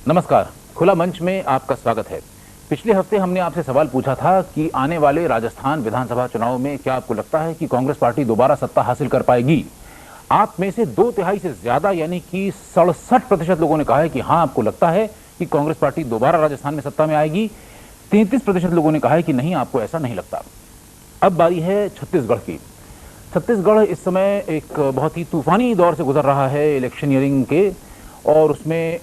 नमस्कार, खुला मंच में आपका स्वागत है। पिछले हफ्ते हमने आपसे सवाल पूछा था कि आने वाले राजस्थान विधानसभा चुनाव में क्या आपको लगता है कि कांग्रेस पार्टी दोबारा सत्ता हासिल कर पाएगी। आप में से 2/3 से ज्यादा यानी कि 67% लोगों ने कहा है कि हाँ आपको लगता है कि कांग्रेस पार्टी दोबारा राजस्थान में सत्ता में आएगी। 33% लोगों ने कहा है कि नहीं, आपको ऐसा नहीं लगता। अब बारी है छत्तीसगढ़ की। छत्तीसगढ़ इस समय एक बहुत ही तूफानी दौर से गुजर रहा है इलेक्शनियरिंग के, और उसमें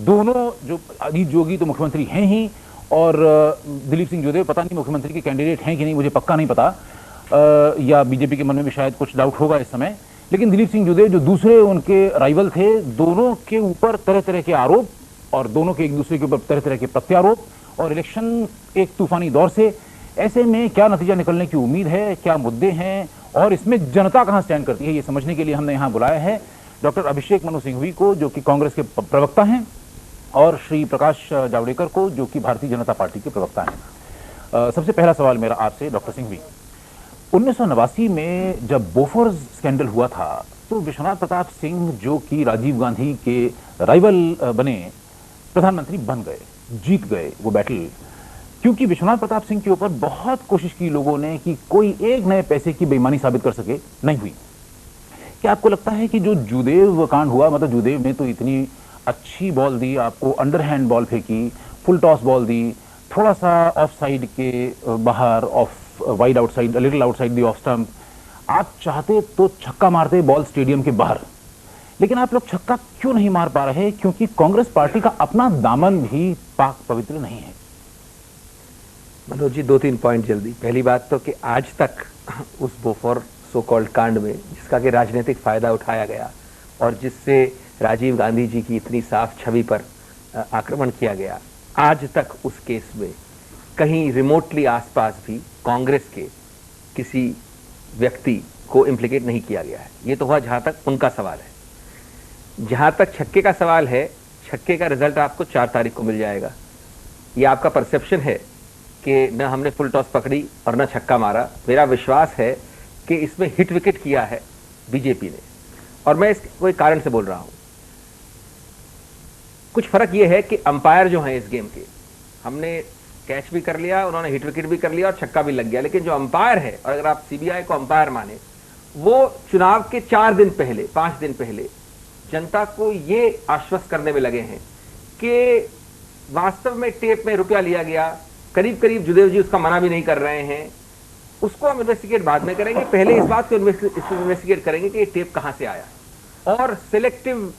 दोनों जो अजीत जोगी तो मुख्यमंत्री हैं ही, और दिलीप सिंह जोदेव पता नहीं मुख्यमंत्री के कैंडिडेट हैं कि नहीं, मुझे पक्का नहीं पता, या बीजेपी के मन में भी शायद कुछ डाउट होगा इस समय। लेकिन दिलीप सिंह जोदेव जो दूसरे उनके राइवल थे, दोनों के ऊपर तरह तरह के आरोप और दोनों के एक दूसरे के ऊपर तरह तरह के प्रत्यारोप, और इलेक्शन एक तूफानी दौर से। ऐसे में क्या नतीजा निकलने की उम्मीद है, क्या मुद्दे हैं और इसमें जनता कहां स्टैंड करती है, ये समझने के लिए हमने यहां बुलाया है डॉक्टर अभिषेक मनु सिंघवी को, जो कि कांग्रेस के प्रवक्ता हैं, और श्री प्रकाश जावड़ेकर को, जो कि भारतीय जनता पार्टी के प्रवक्ता हैं। सबसे पहला सवाल मेरा आपसे डॉक्टर सिंघवी, 1989 में जब बोफोर्स स्कैंडल हुआ था तो विश्वनाथ प्रताप सिंह, जो कि राजीव गांधी के राइवल बने, प्रधानमंत्री बन गए, जीत गए वो बैटल, क्योंकि विश्वनाथ प्रताप सिंह के ऊपर बहुत कोशिश की लोगों ने कि कोई एक नए पैसे की बेईमानी साबित कर सके, नहीं हुई। क्या आपको लगता है कि जो जुदेव कांड हुआ, मतलब जुदेव ने तो इतनी अच्छी बॉल दी आपको, अंडरहैंड बॉल फेंकी, फुल टॉस बॉल दी, थोड़ा सा ऑफ साइड के बाहर, of wide outside, little outside the off stump, आप चाहते तो छक्का मारते बॉल स्टेडियम के बाहर, लेकिन आप लोग छक्का क्यों नहीं मार पा रहे? क्योंकि कांग्रेस पार्टी का अपना दामन भी पाक पवित्र नहीं है। मनोज जी, 2-3 पॉइंट जल्दी। पहली बात तो कि आज तक उस बोफोर सो कॉल्ड कांड में, जिसका कि राजनीतिक फायदा उठाया गया और जिससे राजीव गांधी जी की इतनी साफ छवि पर आक्रमण किया गया, आज तक उस केस में कहीं रिमोटली आसपास भी कांग्रेस के किसी व्यक्ति को इम्प्लीकेट नहीं किया गया है। ये तो हुआ जहां तक उनका सवाल है। जहां तक छक्के का सवाल है, छक्के का रिजल्ट आपको 4 तारीख को मिल जाएगा। ये आपका परसेप्शन है कि न हमने फुल टॉस पकड़ी और न छक्का मारा। मेरा विश्वास है कि इसमें हिट विकेट किया है बीजेपी ने, और मैं इसको एक कारण से बोल रहा हूं। कुछ फर्क यह है कि अंपायर जो हैं इस गेम के, हमने कैच भी कर लिया, उन्होंने हिट विकेट भी कर लिया और छक्का भी लग गया, लेकिन जो अंपायर है, और अगर आप सीबीआई को अंपायर माने, वो चुनाव के 4 दिन पहले, 5 दिन पहले जनता को ये आश्वस्त करने में लगे हैं कि वास्तव में टेप में रुपया लिया गया, करीब करीब जुदेव जी उसका मना भी नहीं कर रहे हैं, उसको हम इन्वेस्टिगेट बाद में करेंगे, पहले इस बात को इन्वेस्टिगेट करेंगे कि ये टेप कहां से आया, और सिलेक्टिव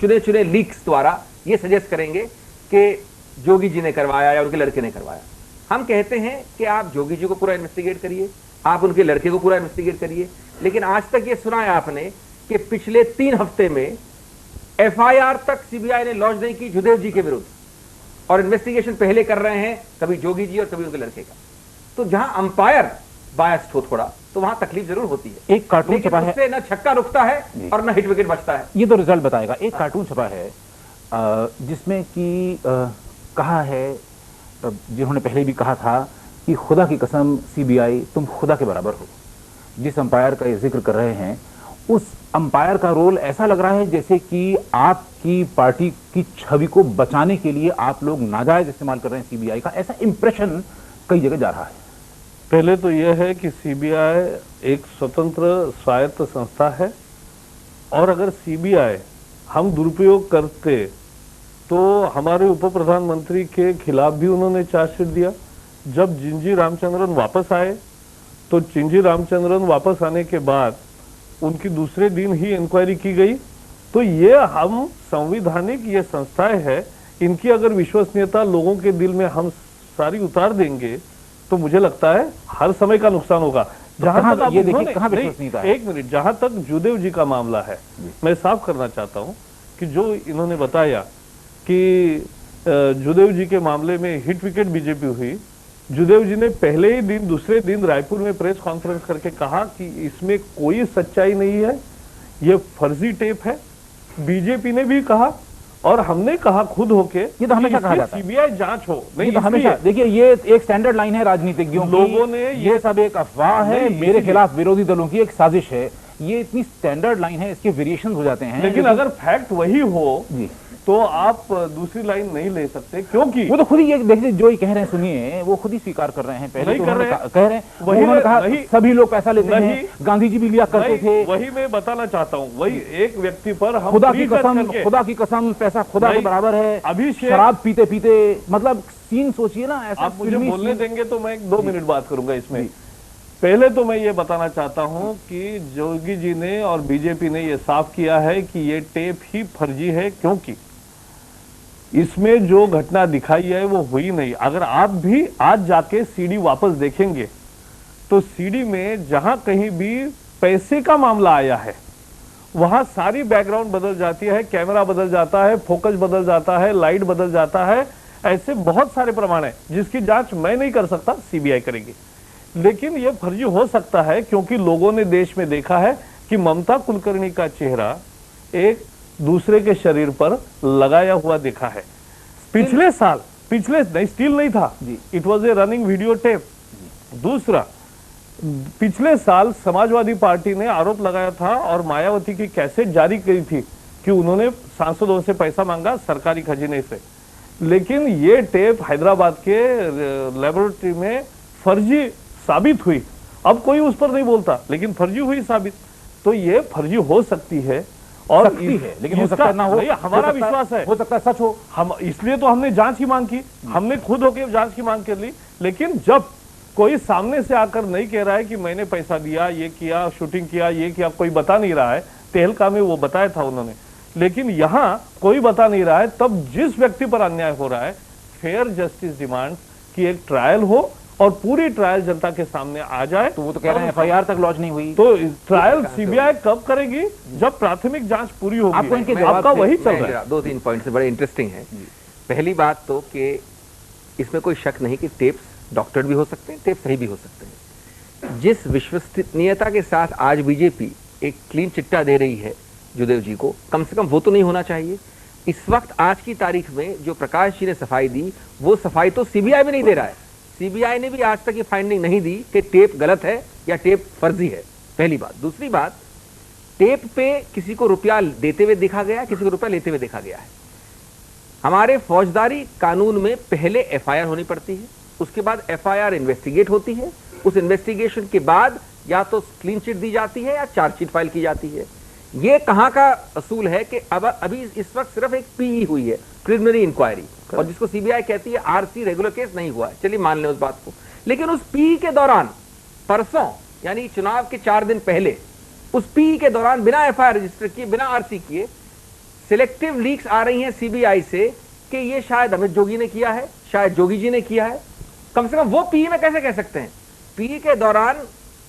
चुने चुने लीक्स द्वारा ये सजेस्ट करेंगे कि जोगी जी ने करवाया या उनके लड़के ने करवाया। हम कहते हैं कि आप जोगी जी को पूरा इन्वेस्टिगेट करिए, आप उनके लड़के को पूरा इन्वेस्टिगेट करिए, लेकिन आज तक ये सुना है आपने कि पिछले 3 हफ्ते में एफआईआर तक सीबीआई ने लॉन्च नहीं की जुदेव जी के विरुद्ध, और इन्वेस्टिगेशन पहले कर रहे हैं कभी जोगी जी और कभी उनके लड़के का। तो जहां अंपायर बायस्ड हो थोड़ा, तो वहां तकलीफ जरूर होती है। एक कार्टून छपा है, उससे न छक्का रुकता है और न हिट विकेट बचता है। ये तो रिजल्ट बताएगा। एक कार्टून छपा है जिसमें कि कहा है, जिन्होंने पहले भी कहा था कि खुदा की कसम सीबीआई, तुम खुदा के बराबर हो। जिस अंपायर का ये जिक्र कर रहे हैं, उस अंपायर का रोल ऐसा लग रहा है जैसे कि आपकी पार्टी की छवि को बचाने के लिए आप लोग नाजायज इस्तेमाल कर रहे हैं सीबीआई का, ऐसा इंप्रेशन कई जगह जा रहा है। पहले तो यह है कि सीबीआई एक स्वतंत्र स्वायत्त संस्था है, और अगर सीबीआई हम दुरुपयोग करते तो हमारे उप प्रधानमंत्री के खिलाफ भी उन्होंने चार्जशीट दिया। जब जिंजी रामचंद्रन वापस आए तो जिंजी रामचंद्रन वापस आने के बाद उनकी दूसरे दिन ही इंक्वायरी की गई। तो ये हम संवैधानिक ये संस्थाएं है, इनकी अगर विश्वसनीयता लोगों के दिल में हम सारी उतार देंगे तो मुझे लगता है हर समय का नुकसान होगा। जहां तक ये देखिए कहां विश्वसनीयता है। 1 मिनट, जहां तक जुदेव जी का मामला है, मैं साफ करना चाहता हूं कि जो इन्होंने बताया कि जुदेव जी के मामले में हिट विकेट बीजेपी हुई, जुदेव जी ने पहले ही दिन, दूसरे दिन रायपुर में प्रेस कॉन्फ्रेंस करके कहा कि इसमें कोई सच्चाई नहीं है, ये फर्जी टेप है। बीजेपी ने भी कहा और हमने कहा खुद होके, ये तो हमेशा कहा जाता है सीबीआई जांच हो। नहीं तो हमेशा देखिए, ये एक स्टैंडर्ड लाइन है राजनीतिज्ञों की, लोगों ने ये सब एक अफवाह है, मेरे खिलाफ विरोधी दलों की एक साजिश है, ये इतनी स्टैंडर्ड लाइन है, इसके वेरिएशन हो जाते हैं। लेकिन अगर फैक्ट वही हो जी तो आप दूसरी लाइन नहीं ले सकते, क्योंकि वो तो खुद ही ये देखिए जो ये कह रहे हैं, सुनिए, वो खुद ही स्वीकार कर रहे हैं। पहले नहीं तो कर उन्होंने रहे हैं। कह रहे हैं, वही उन्होंने कहा नहीं, सभी लोग पैसा लेते नहीं, हैं, गांधी जी भी लिया करते थे। वही मैं बताना चाहता हूँ, वही एक व्यक्ति पर हम खुदा की free कसम, करके- खुदा की कसम, पैसा खुदा के नहीं, बराबर है। अभिषेक- शराब पीते पीते, मतलब सीन सोचिए ना ऐसा। आप मुझे फिल्मी बोलने सीन। देंगे तो मैं 2 मिनट बात करूंगा इसमें। पहले तो मैं ये बताना चाहता हूं कि जोगी जी ने और बीजेपी ने ये साफ किया है कि ये टेप ही फर्जी है, क्योंकि इसमें जो घटना दिखाई है वो हुई नहीं। अगर आप भी आज जाके सीडी वापस देखेंगे तो सीडी में जहां कहीं भी पैसे का मामला आया है वहां सारी बैकग्राउंड बदल जाती है, कैमरा बदल जाता है, फोकस बदल जाता है, लाइट बदल जाता है। ऐसे बहुत सारे प्रमाण है जिसकी जांच मैं नहीं कर सकता, सीबीआई करेगी। लेकिन यह फर्जी हो सकता है क्योंकि लोगों ने देश में देखा है कि ममता कुलकर्णी का चेहरा एक दूसरे के शरीर पर लगाया हुआ देखा है। पिछले साल, नहीं, स्टील नहीं था, it was a running video tape. दूसरा, पिछले साल समाजवादी पार्टी ने आरोप लगाया था और मायावती की कैसेट जारी की थी कि उन्होंने सांसदों से पैसा मांगा सरकारी खजाने से। लेकिन ये टेप हैदराबाद के लेबोरेटरी में फर्जी साबित हुई। अब कोई उस पर नहीं बोलता, लेकिन फर्जी हुई साबित। तो ये फर्जी हो सकती है और सकती है, लेकिन हो सकता है ना हो। हमारा विश्वास है, हो सकता है सच हो। हम इसलिए तो हमने जांच की मांग की, हमने खुद होकर जांच की मांग कर ली। लेकिन जब कोई सामने से आकर नहीं कह रहा है कि मैंने पैसा दिया, ये किया, शूटिंग किया, ये किया, कोई बता नहीं रहा है। तहलका में वो बताया था उन्होंने, लेकिन यहाँ कोई बता नहीं रहा है। तब जिस व्यक्ति पर अन्याय हो रहा है, फेयर जस्टिस डिमांड कि एक ट्रायल हो और पूरी ट्रायल जनता के सामने आ जाए। तो वो तो कह रहे हैं एफआईआर तक लॉन्च नहीं हुई। तो ट्रायल सीबीआई कब करेगी? जब प्राथमिक जांच पूरी होगी। आपको इनके जवाब आपका से- वही चल रहा है। 2-3 पॉइंट से बड़े इंटरेस्टिंग है। पहली बात तो कि इसमें कोई शक नहीं कि टेप्स डॉक्टर्ड भी हो सकते हैं, टेप सही भी हो सकते हैं। जिस विश्वसनीयता के साथ आज बीजेपी एक क्लीन चिट्टा दे रही है जुदेव जी को, कम से कम वो तो नहीं होना चाहिए। इस वक्त आज की तारीख में जो प्रकाश जी ने सफाई दी, वो सफाई तो सीबीआई भी नहीं दे रहा है। सीबीआई ने भी आज तक ये फाइंडिंग नहीं दी कि टेप गलत है या टेप फर्जी है, पहली बात। दूसरी बात, टेप पे किसी को रुपया देते हुए देखा गया, किसी को रुपया लेते हुए देखा गया है। हमारे फौजदारी कानून में पहले एफआईआर होनी पड़ती है, उसके बाद एफआईआर इन्वेस्टिगेट होती है, उस इन्वेस्टिगेशन के बाद या तो क्लीन चिट दी जाती है या चार्जशीट फाइल की जाती है। ये कहां का असूल है कि अब अभी इस वक्त सिर्फ एक पीई हुई है, प्रिलिमिनरी इंक्वायरी, और जिसको सीबीआई कहती है आरसी रेगुलर केस नहीं हुआ है। चलिए मान लें उस बात को। लेकिन उस पीई के दौरान परसों यानी चुनाव के 4 दिन पहले उस पीई के दौरान बिना एफआईआर रजिस्टर किए, बिना आरसी किए, सिलेक्टिव लीक्स आ रही हैं सीबीआई से कि ये शायद अमित जोगी ने किया है, शायद जोगी जी ने किया है। कम से कम वो पीई में कैसे कह सकते हैं? पीई के दौरान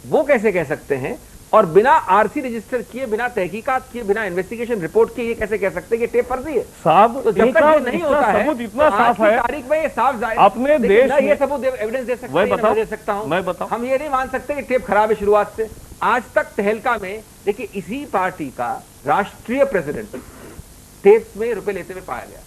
वो कैसे कह सकते हैं? और बिना आरसी रजिस्टर किए, बिना तहकीकात किए, बिना इन्वेस्टिगेशन रिपोर्ट किए ये कैसे कह सकते हैं कि टेप फर्जी है? साहब, तो जब तक ये नहीं होता है, सबूत इतना तो आज साफ की है तारीख में ये साफ जाहिर अपने देखिए, देश ना ये में- सबूत एविडेंस दे सकते मैं हैं, ना बताऊं? दे सकता हूं। मैं बताऊं? हम ये नहीं मान सकते कि टेप खराब है शुरुआत से। आज तक तहलका में देखिए इसी पार्टी का राष्ट्रीय प्रेसिडेंट टेप में रुपए लेते हुए पाया गया।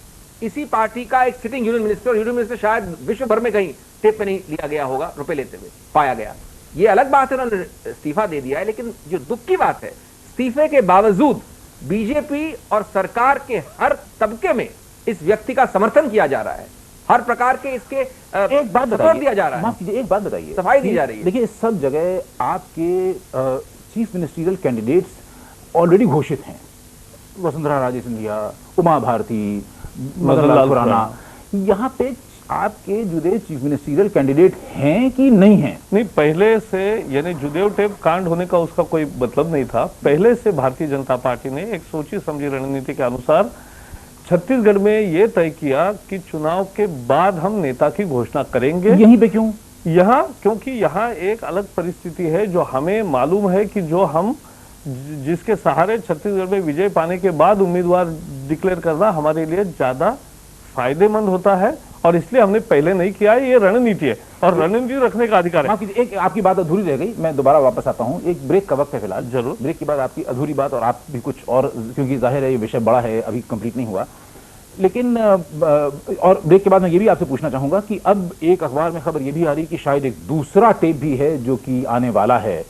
इसी पार्टी का एक सिटिंग यूनियन मिनिस्टर शायद विश्व भर में कहीं टेप पे नहीं लिया गया होगा, रुपए लेते हुए पाया गया। ये अलग बात है, उन्होंने इस्तीफा दे दिया है। लेकिन जो दुख की बात है, इस्तीफे के बावजूद बीजेपी और सरकार के हर तबके में इस व्यक्ति का समर्थन किया जा रहा है। हर प्रकार के इसके एक बात सपोर्ट बताइए, दिया जा रहा है, माफ कीजिए, एक बात बताइए, सफाई दी जा रही है। देखिए सब जगह आपके चीफ मिनिस्ट्रियल कैंडिडेट्स ऑलरेडी घोषित हैं। वसुंधरा राजे सिंधिया, उमा भारती, मदन लाल खुराना। यहाँ पे आपके जुदे चीफ मिनिस्ट्रियल कैंडिडेट हैं कि नहीं हैं? नहीं, पहले से यानी जुदेव टेप कांड होने का उसका कोई मतलब नहीं था। पहले से भारतीय जनता पार्टी ने एक सोची समझी रणनीति के अनुसार छत्तीसगढ़ में ये तय किया कि चुनाव के बाद हम नेता की घोषणा करेंगे। यहीं पे क्यों? यहाँ क्योंकि यहाँ एक अलग परिस्थिति है जो हमें मालूम है कि जो हम जिसके सहारे छत्तीसगढ़ में विजय पाने के बाद उम्मीदवार डिक्लेयर करना हमारे लिए ज्यादा फायदेमंद होता है और इसलिए हमने पहले नहीं किया है। ये रणनीति है और रणनीति रखने का अधिकार है। एक आपकी बात अधूरी रह गई, मैं दोबारा वापस आता हूं। एक ब्रेक का वक्त है फिलहाल, जरूर। ब्रेक के बाद आपकी अधूरी बात और आप भी कुछ और, क्योंकि जाहिर है ये विषय बड़ा है, अभी कंप्लीट नहीं हुआ। लेकिन और ब्रेक के बाद मैं ये भी आपसे पूछना चाहूंगा कि अब एक अखबार में खबर ये भी आ रही कि शायद एक दूसरा टेप भी है जो कि आने वाला है।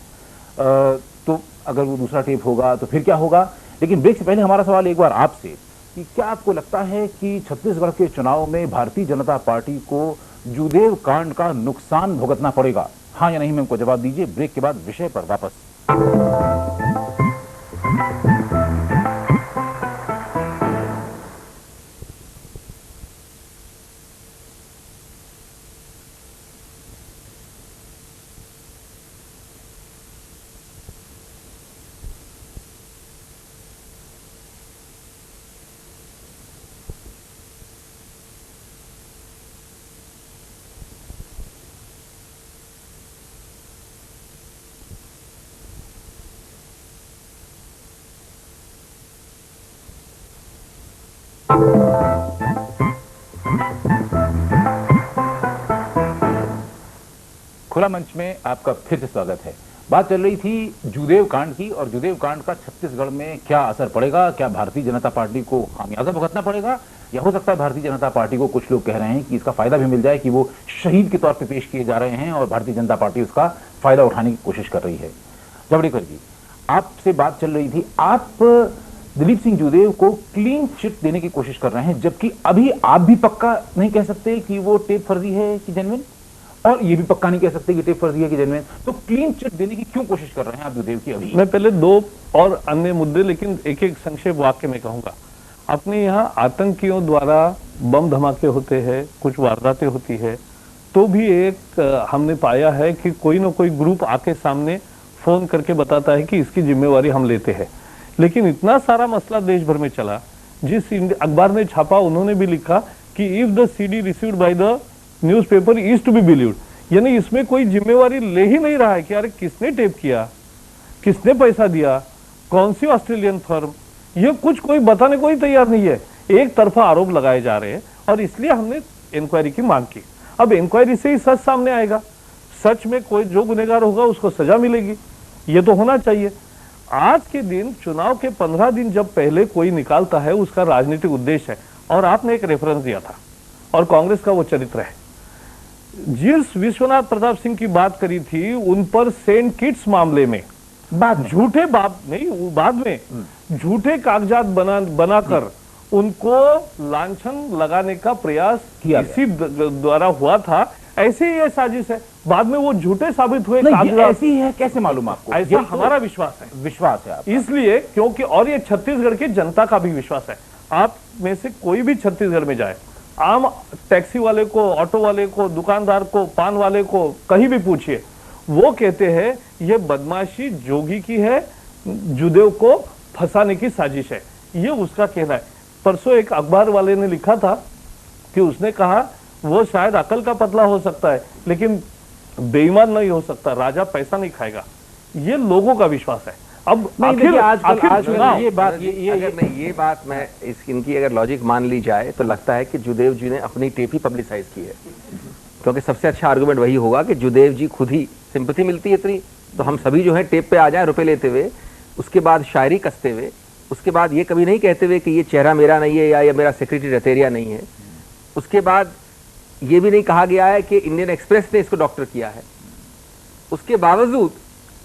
तो अगर वो दूसरा टेप होगा तो फिर क्या होगा? लेकिन ब्रेक से पहले हमारा सवाल एक बार आपसे कि क्या आपको लगता है कि छत्तीसगढ़ के चुनाव में भारतीय जनता पार्टी को जूदेव कांड का नुकसान भुगतना पड़ेगा? हाँ या नहीं में हमको जवाब दीजिए। ब्रेक के बाद विषय पर वापस। खुला मंच में आपका फिर से स्वागत है। बात चल रही थी जूदेव कांड की, और जूदेव कांड का छत्तीसगढ़ में क्या असर पड़ेगा? क्या भारतीय जनता पार्टी को खामियाजा भुगतना पड़ेगा, या हो सकता है भारतीय जनता पार्टी को, कुछ लोग कह रहे हैं कि इसका फायदा भी मिल जाए कि वो शहीद के तौर पर पेश किए जा रहे हैं और भारतीय जनता पार्टी उसका फायदा उठाने की कोशिश कर रही है। जावड़ेकर जी, आपसे बात चल रही थी, आप दिलीप सिंह जूदेव को क्लीन चिट देने की कोशिश कर रहे हैं, जबकि अभी आप भी पक्का नहीं कह सकते कि वो टेप फर्जी है कि जेन्युइन, और ये भी पक्का नहीं कह सकते कि टेप फर्जी है कि जेन्युइन। तो क्लीन चिट देने की क्यों कोशिश कर रहे हैं आप जूदेव की अभी? मैं पहले दो और अन्य मुद्दे, लेकिन एक एक संक्षेप वाक्य में कहूंगा। अपने यहाँ आतंकियों द्वारा बम धमाके होते हैं, कुछ वारदातें होती है, तो भी एक हमने पाया है कि कोई ना कोई ग्रुप आके सामने फोन करके बताता है कि इसकी जिम्मेवारी हम लेते हैं। लेकिन इतना सारा मसला देश भर में चला, जिस अखबार ने छापा उन्होंने भी लिखा कि if the CD received by the newspaper is to be believed, यानी इसमें कोई जिम्मेवारी ले ही नहीं रहा है कि अरे किसने टेप किया, किसने पैसा दिया, कौन सी ऑस्ट्रेलियन फर्म, ये कुछ कोई बताने को ही तैयार नहीं है। एक तरफा आरोप लगाए जा रहे हैं और इसलिए हमने इंक्वायरी की मांग की। अब इंक्वायरी से ही सच सामने आएगा, सच में कोई जो गुनहगार होगा उसको सजा मिलेगी, ये तो होना चाहिए। आज के दिन चुनाव के 15 दिन जब पहले कोई निकालता है उसका राजनीतिक उद्देश्य है, और आपने एक रेफरेंस दिया था और कांग्रेस का वो चरित्र है। जिस विश्वनाथ प्रताप सिंह की बात करी थी, उन पर सेंट किट्स मामले में झूठे बाद में झूठे कागजात बनाकर उनको लांछन लगाने का प्रयास इसी द्वारा हुआ था। ऐसे ही ये साजिश है, बाद में वो झूठे साबित हुए कागजात। ऐसी है कैसे मालूम आपको? ऐसा हमारा विश्वास है। विश्वास है आपका? इसलिए क्योंकि, और ये छत्तीसगढ़ की जनता का भी विश्वास है। आप में से कोई भी छत्तीसगढ़ में जाए, आम टैक्सी वाले को, ऑटो वाले को, दुकानदार को, पान वाले को कहीं भी पूछिए, वो कहते हैं ये बदमाशी जोगी की है, जूदेव को फंसाने की साजिश है, ये उसका कहना है। परसों एक अखबार वाले ने लिखा था कि उसने कहा वो शायद अकल का पतला हो सकता है लेकिन बेईमान नहीं हो सकता, राजा पैसा नहीं खाएगा। ये लोगों का विश्वास है। अब आखिर ये बात मैं इनकी अगर लॉजिक मान ली जाए तो लगता है कि जूदेव जी ने अपनी टेप ही पब्लिसाइज की है, क्योंकि सबसे अच्छा आर्गुमेंट वही होगा कि जूदेव जी खुद ही, सिंपैथी मिलती है इतनी तो हम सभी जो है टेप पे आ जाए रुपए लेते हुए, उसके बाद शायरी कसते हुए, उसके बाद ये कभी नहीं कहते हुए कि ये चेहरा मेरा नहीं है या ये मेरा सेक्रेटरी रतेरिया नहीं है। उसके बाद ये भी नहीं कहा गया है कि इंडियन एक्सप्रेस ने इसको डॉक्टर किया है। उसके बावजूद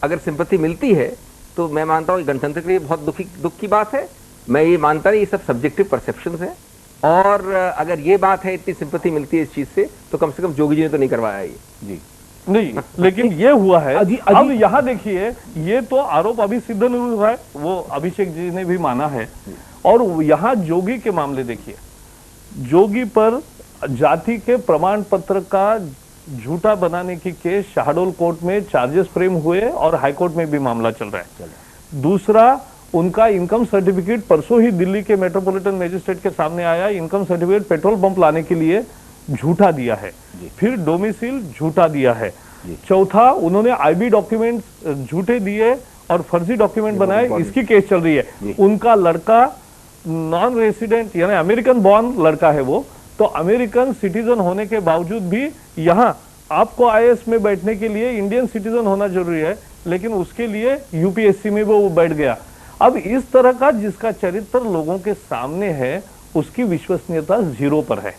अगर सिंपैथी मिलती है तो मैं मानता हूँ गणतंत्र के लिए बहुत दुख की बात है। मैं ये मानता नहीं, ये सब सब्जेक्टिव परसेप्शंस हैं, और अगर ये बात है, इतनी सिंपैथी मिलती है इस चीज से, तो कम से कम जोगी जी ने तो नहीं करवाया ये। जी नहीं, लेकिन ये हुआ है। अब यहाँ देखिए, ये तो आरोप अभी सिद्ध नहीं हुआ है, वो अभिषेक जी ने भी माना है। और यहाँ जोगी के मामले देखिए, जोगी पर जाति के प्रमाण पत्र का झूठा बनाने की केस शहडोल कोर्ट में चार्जेस फ्रेम हुए और हाई कोर्ट में भी मामला चल रहा है। दूसरा, उनका इनकम सर्टिफिकेट परसों ही दिल्ली के मेट्रोपॉलिटन मजिस्ट्रेट के सामने आया। इनकम सर्टिफिकेट पेट्रोल पंप लाने के लिए झूठा दिया है, फिर डोमिसाइल झूठा दिया है। चौथा, उन्होंने आईबी डॉक्यूमेंट झूठे दिए और फर्जी डॉक्यूमेंट बनाए, इसकी केस चल रही है। उनका लड़का नॉन रेसिडेंट यानी अमेरिकन बॉर्न लड़का है, वो तो अमेरिकन सिटीजन होने के बावजूद भी यहाँ आपको आईएएस में बैठने के लिए इंडियन सिटीजन होना जरूरी है, लेकिन उसके लिए यूपीएससी में वो बैठ गया। अब इस तरह का जिसका चरित्र लोगों के सामने है उसकी विश्वसनीयता 0 पर है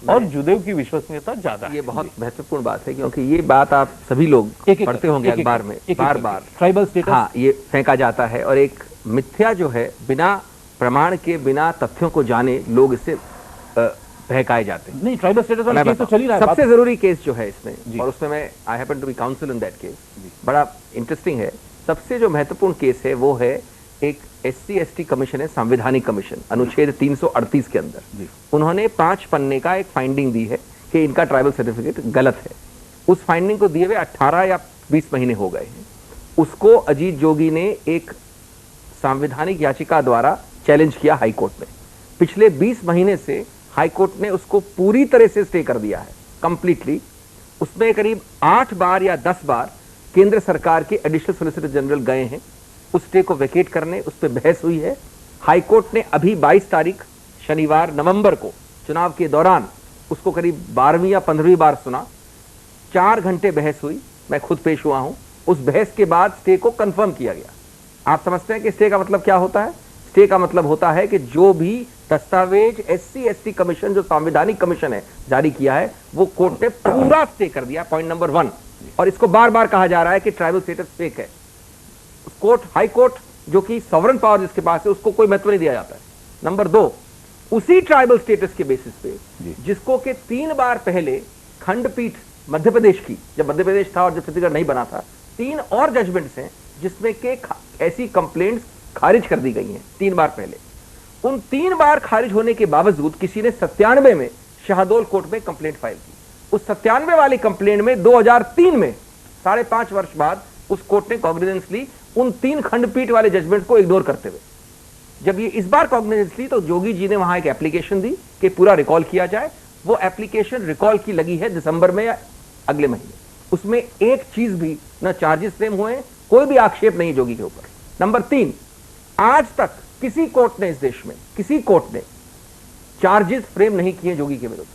और जुदेव की विश्वसनीयता ज्यादा है। ये बहुत महत्वपूर्ण बात है, क्योंकि ये बात आप सभी लोग पढ़ते होंगे अखबार में, बार बार ट्राइबल स्टेटस, हाँ, ये फेंका जाता है और एक मिथ्या जो है, बिना प्रमाण के, बिना तथ्यों को जाने लोग इससे बहकाए जाते हैं। नहीं, ट्राइबल स्टेटस वाला केस तो चल ही रहा है। सबसे जरूरी केस जो है इसमें, और उसमें मैं I happen to be counsel in that case, बड़ा इंटरेस्टिंग है। सबसे जो महत्वपूर्ण केस है वो है एक SC/ST कमीशन है, संवैधानिक कमीशन, अनुच्छेद 338 के अंदर उन्होंने 5 पन्ने का एक फाइंडिंग दी है कि इनका ट्राइबल सर्टिफिकेट गलत है। उस फाइंडिंग को दिए हुए 18 या 20 महीने हो गए हैं। उसको अजीत जोगी ने एक संवैधानिक याचिका द्वारा चैलेंज किया हाई कोर्ट में। पिछले 20 महीने से हाई कोर्ट ने उसको पूरी तरह से स्टे कर दिया है, कंप्लीटली। उसमें करीब 8 बार या 10 बार केंद्र सरकार के एडिशनल सॉलिसिटर जनरल गए हैं उस स्टे को वेकेट करने, उस पर बहस हुई है। हाई कोर्ट ने अभी 22 तारीख शनिवार नवंबर को चुनाव के दौरान उसको करीब 12वीं या 15वीं बार सुना। 4 घंटे बहस हुई, मैं खुद पेश हुआ हूं। उस बहस के बाद स्टे को कंफर्म किया गया। आप समझते हैं कि स्टे का मतलब क्या होता है? स्टे का मतलब होता है कि जो भी दस्तावेज SC/ST कमीशन, जो संवैधानिक कमीशन है, जारी किया है, वो कोर्ट ने पूरा स्टे कर दिया, पॉइंट नंबर 1। और इसको बार बार कहा जा रहा है कि ट्राइबल स्टेटस फेक है। कोर्ट, हाई कोर्ट, जो कि सॉवरेन पावर जिसके पास है, उसको कोई महत्व नहीं दिया जाता है। नंबर 2, उसी ट्राइबल स्टेटस के बेसिस पे जिसको कि 3 बार पहले खंडपीठ मध्य प्रदेश की, जब मध्य प्रदेश था और जब छत्तीसगढ़ नहीं बना था, 3 और जजमेंट्स हैं जिसमें के ऐसी कंप्लेंट्स खारिज कर दी गई हैं 3 बार पहले। उन 3 बार खारिज होने के बावजूद किसी ने 97 में शाहदोल कोर्ट में कंप्लेंट फाइल की। उस 97 वाली कंप्लेंट में 2003 में 5.5 वर्ष बाद उस कोर्ट ने कॉग्निजेंस ली, उन 3 खंडपीठ वाले जजमेंट को इग्नोर करते हुए। जब ये इस बार कॉग्निजेंस ली तो जोगी जी ने वहां एक एप्लीकेशन दी कि पूरा रिकॉल किया जाए। वो एप्लीकेशन रिकॉल की लगी है दिसंबर में या अगले महीने। उसमें एक चीज भी, न चार्जेस फ्रेम हुए, कोई भी आक्षेप नहीं जोगी के ऊपर। नंबर 3, आज तक किसी कोर्ट ने, इस देश में किसी कोर्ट ने चार्जेस फ्रेम नहीं किए जोगी के विरुद्ध।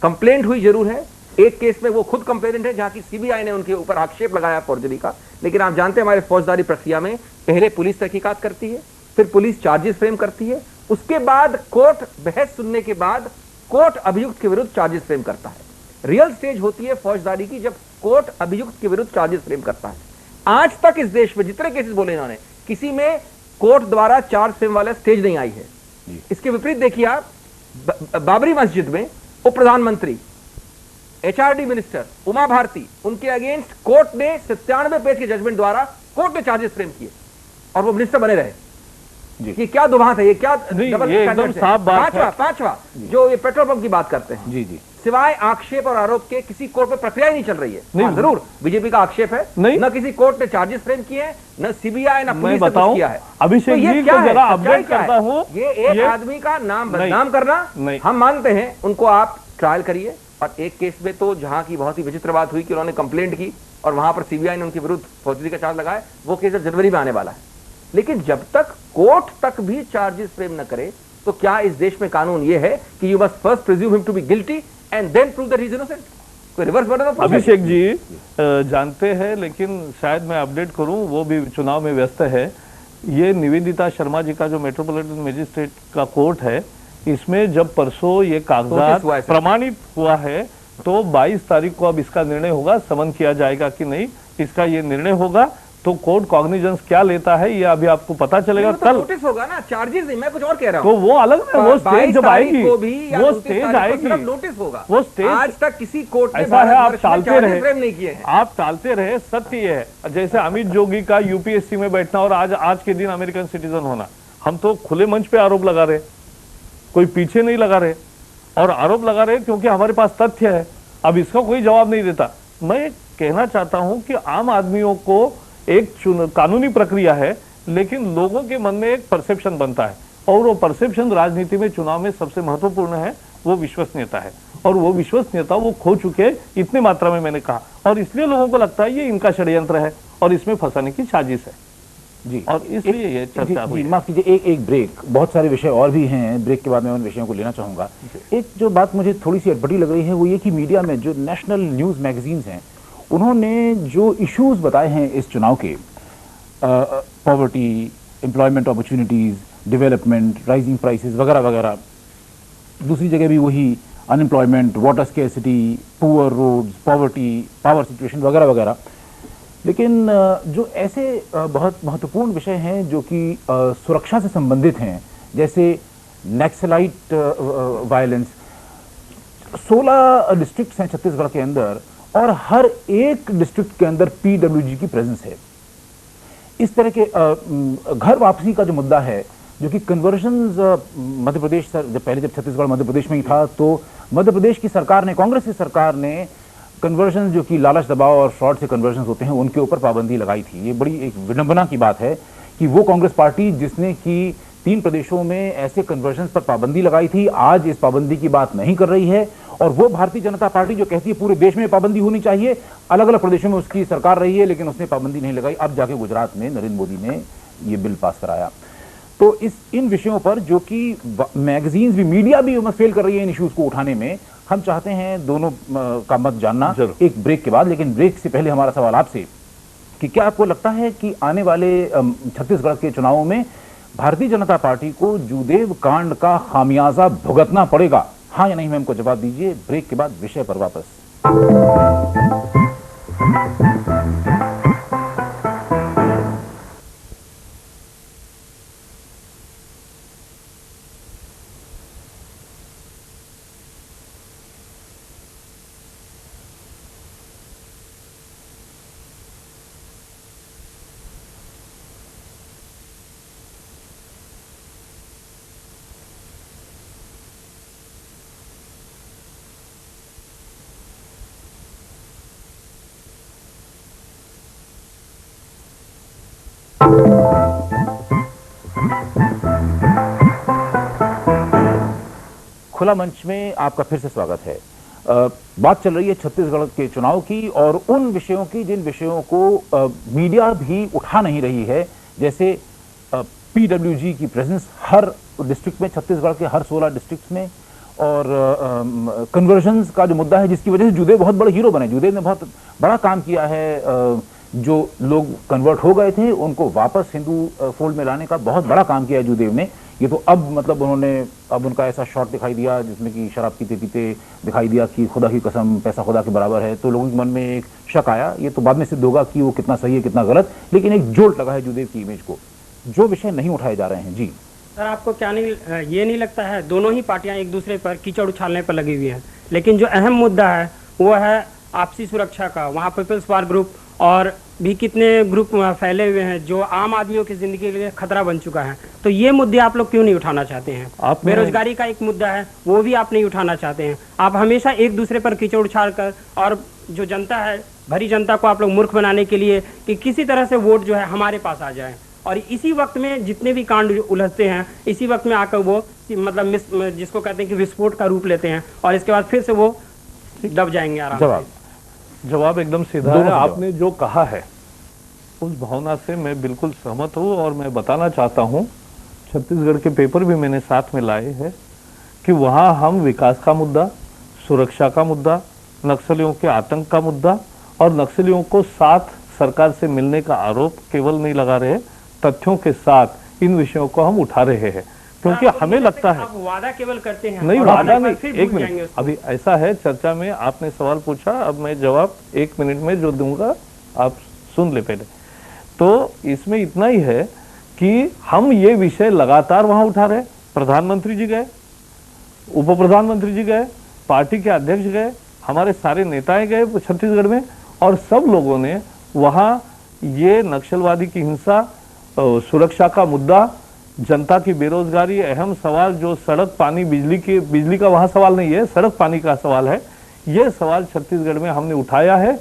कंप्लेंट हुई जरूर है, एक केस में वो खुद कंप्लेनेंट है जहां की सीबीआई ने उनके ऊपर आक्षेप लगाया फौजदारी का। लेकिन आप जानते हैं हमारे फौजदारी प्रक्रिया में पहले पुलिस तहकीकात करती है, फिर पुलिस चार्जेस फ्रेम करती है, उसके बाद कोर्ट बहस सुनने के बाद कोर्ट अभियुक्त के विरुद्ध चार्जेस फ्रेम करता है। रियल स्टेज होती है फौजदारी की जब कोर्ट अभियुक्त के विरुद्ध चार्जेस फ्रेम करता है। आज तक इस देश में जितने केसेस बोले इन्होंने, किसी में कोर्ट द्वारा चार्ज फ्रेम वाला स्टेज नहीं आई है। इसके विपरीत देखिए आप, बाबरी मस्जिद में उप प्रधानमंत्री, HRD मिनिस्टर उमा भारती, उनके अगेंस्ट कोर्ट ने 97 पेज के जजमेंट द्वारा कोर्ट ने चार्जेस फ्रेम किए और वो मिनिस्टर बने रहे। ये क्या दुभांत है, ये क्या डबल एकदम साफ बात है। पांचवा जो ये पेट्रोल पंप की बात करते हैं, जी जी, सिवाय आक्षेप और आरोप के किसी कोर्ट में प्रक्रिया ही नहीं चल रही है। नहीं, जरूर बीजेपी का आक्षेप है, न किसी कोर्ट ने चार्जेस फ्रेम किए हैं, न सीबीआई न पुलिस ने कुछ किया है। अभिषेक जी को जरा अपडेट करता हूं, ये एक आदमी का नाम बदनाम करना, हम मानते हैं उनको, आप ट्रायल करिए। और एक केस में तो जहां की बहुत ही विचित्र बात हुई कि उन्होंने कंप्लेंट की और वहां पर सीबीआई ने उनके विरुद्ध फौजदारी का चार्ज लगाया, वो केस जनवरी में आने वाला है। लेकिन जब तक कोर्ट तक भी चार्जेस फ्रेम न करे तो क्या इस देश में कानून ये है कि you must first presume him to be guilty and then prove that he is innocent? कोई रिवर्स बटन है? अभिषेक जी जानते हैं, लेकिन शायद मैं अपडेट करूं, वो भी चुनाव में व्यस्त है। ये निवेदिता शर्मा जी का जो मेट्रोपॉलिटन मजिस्ट्रेट का कोर्ट है, इसमें जब परसों ये कागजात प्रमाणित हुआ है तो 22 तारीख को अब इसका निर्णय होगा, समन किया जाएगा कि नहीं, इसका ये निर्णय होगा। तो कोर्ट कॉग्निजेंस क्या लेता है ये अभी आपको पता चलेगा। तो कल नोटिस होगा ना, चार्जेस नहीं, मैं कुछ और कह रहा हूं। तो वो अलग है, वो स्टेज जब आएगी, वो स्टेज आएगी, नोटिस होगा। वो स्टेज आज तक किसी कोर्ट ने ऐसा है, आप टालते रहे, नहीं किए हैं। आप टालते रहे। सत्य ये है, जैसे अमित जोगी का यूपीएससी में बैठना और आज के दिन अमेरिकन सिटीजन होना, हम तो खुले मंच पे आरोप लगा रहे, कोई पीछे नहीं लगा रहे, और आरोप लगा रहे क्योंकि हमारे पास तथ्य है। अब इसका कोई जवाब नहीं देता। मैं कहना चाहता हूं कि आम आदमियों को एक कानूनी प्रक्रिया है, लेकिन लोगों के मन में एक परसेप्शन बनता है, और वो परसेप्शन राजनीति में, चुनाव में सबसे महत्वपूर्ण है, वो विश्वसनीयता है। और वो विश्वसनीयता वो खो चुके इतनी मात्रा में, मैंने कहा, और इसलिए लोगों को लगता है ये इनका षड्यंत्र है और इसमें फंसाने की साजिश है। जी, और इसलिए ये चर्चा हुई। माफ कीजिए, एक ब्रेक, बहुत सारे विषय और भी हैं, ब्रेक के बाद मैं उन विषयों को लेना चाहूंगा। एक जो बात मुझे थोड़ी सी अटपटी लग रही है वो ये कि मीडिया में जो नेशनल न्यूज मैगजीन्स हैं उन्होंने जो इश्यूज बताए हैं इस चुनाव के, poverty, employment opportunities, development, rising prices वगैरह वगैरह, दूसरी जगह भी वही unemployment, water scarcity, poor roads, poverty, power situation वगैरह वगैरह। लेकिन जो ऐसे बहुत महत्वपूर्ण विषय हैं जो कि सुरक्षा से संबंधित हैं, जैसे नक्सलाइट वायलेंस, 16 डिस्ट्रिक्ट्स हैं छत्तीसगढ़ के अंदर और हर एक डिस्ट्रिक्ट के अंदर पीडब्ल्यूजी की प्रेजेंस है। इस तरह के घर वापसी का जो मुद्दा है, जो कि कन्वर्जन्स मध्य प्रदेश जब छत्तीसगढ़ मध्य प्रदेश में ही था तो मध्य प्रदेश की सरकार ने, कांग्रेस की सरकार ने कन्वर्जन जो कि लालच दबाव और फ्रॉड से कन्वर्जन होते हैं उनके ऊपर पाबंदी लगाई थी। ये बड़ी एक विडंबना की बात है कि वो कांग्रेस पार्टी जिसने कि 3 प्रदेशों में ऐसे कन्वर्जन पर पाबंदी लगाई थी आज इस पाबंदी की बात नहीं कर रही है, और वो भारतीय जनता पार्टी जो कहती है पूरे देश में पाबंदी होनी चाहिए, अलग अलग प्रदेशों में उसकी सरकार रही है लेकिन उसने पाबंदी नहीं लगाई। अब जाके गुजरात में नरेंद्र मोदी ने ये बिल पास कराया। तो इन विषयों पर जो कि मैगजीन्स भी, मीडिया भी फेल कर रही है इन इश्यूज को उठाने में, हम चाहते हैं दोनों का मत जानना एक ब्रेक के बाद। लेकिन ब्रेक से पहले हमारा सवाल आपसे कि क्या आपको लगता है कि आने वाले छत्तीसगढ़ के चुनावों में भारतीय जनता पार्टी को जूदेव कांड का खामियाजा भुगतना पड़ेगा? हाँ या नहीं में हमको जवाब दीजिए। ब्रेक के बाद विषय पर वापस। खुला मंच में आपका फिर से स्वागत है। बात चल रही है छत्तीसगढ़ के चुनाव की और उन विषयों की जिन विषयों को मीडिया भी उठा नहीं रही है, जैसे पीडब्ल्यूजी की प्रेजेंस हर डिस्ट्रिक्ट में, छत्तीसगढ़ के हर 16 डिस्ट्रिक्ट में, और कन्वर्जन्स का जो मुद्दा है जिसकी वजह से जूदेव बहुत बड़े हीरो बने। जूदेव ने बहुत बड़ा काम किया है, जो लोग कन्वर्ट हो गए थे उनको वापस हिंदू फोल्ड में लाने का बहुत बड़ा काम किया है जूदेव ने। ये तो अब मतलब अब उनका ऐसा शॉट दिखाई दिया जिसमें कि शराब पीते पीते दिखाई दिया कि खुदा की कसम पैसा खुदा के बराबर है, तो लोगों के मन में एक शक आया। ये तो बाद में सिद्ध होगा कि वो कितना सही है कितना गलत, लेकिन एक जोल्ट लगा है जूदेव की इमेज को। जो विषय नहीं उठाए जा रहे हैं जी सर, आपको क्या ये नहीं लगता है दोनों ही पार्टियां एक दूसरे पर कीचड़ उछालने पर लगी हुई हैं, लेकिन जो अहम मुद्दा है वो है आपसी सुरक्षा का। वहाँ पीपल्स वार ग्रुप और भी कितने ग्रुप फैले हुए हैं जो आम आदमियों की जिंदगी के लिए खतरा बन चुका है। तो ये मुद्दे आप लोग क्यों नहीं उठाना चाहते हैं? आप बेरोजगारी का एक मुद्दा है वो भी आप नहीं उठाना चाहते हैं। आप हमेशा एक दूसरे पर कीचड़ उछाल कर, और जो जनता है, भरी जनता को आप लोग मूर्ख बनाने के लिए कि किसी तरह से वोट जो है हमारे पास आ जाए, और इसी वक्त में जितने भी कांड उलझते हैं इसी वक्त में आकर वो मतलब जिसको कहते हैं कि विस्फोट का रूप लेते हैं और इसके बाद फिर से वो दब जाएंगे आराम से। जवाब एकदम सीधा है। आपने जो कहा है उस भावना से मैं बिल्कुल सहमत हूँ, और मैं बताना चाहता हूँ छत्तीसगढ़ के पेपर भी मैंने साथ में लाए हैं कि वहाँ हम विकास का मुद्दा, सुरक्षा का मुद्दा, नक्सलियों के आतंक का मुद्दा और नक्सलियों को साथ सरकार से मिलने का आरोप केवल नहीं लगा रहे, तथ्यों के साथ इन विषयों को हम उठा रहे हैं, क्योंकि हमें लगता है वादा केवल करते हैं। नहीं, वादा नहीं। एक मिनट, अभी ऐसा है चर्चा में आपने सवाल पूछा, अब मैं जवाब 1 मिनट में जो दूंगा आप सुन ले पहले। तो इसमें इतना ही है कि हम ये विषय लगातार वहां उठा रहे। प्रधानमंत्री जी गए, उप प्रधानमंत्री जी गए, पार्टी के अध्यक्ष गए, हमारे सारे नेताएं गए छत्तीसगढ़ में, और सब लोगों ने वहां ये नक्सलवादी की हिंसा, सुरक्षा का मुद्दा, जनता की बेरोजगारी, अहम सवाल जो सड़क पानी बिजली का वहां सवाल नहीं है, सड़क पानी का सवाल है, ये सवाल छत्तीसगढ़ में हमने उठाया है।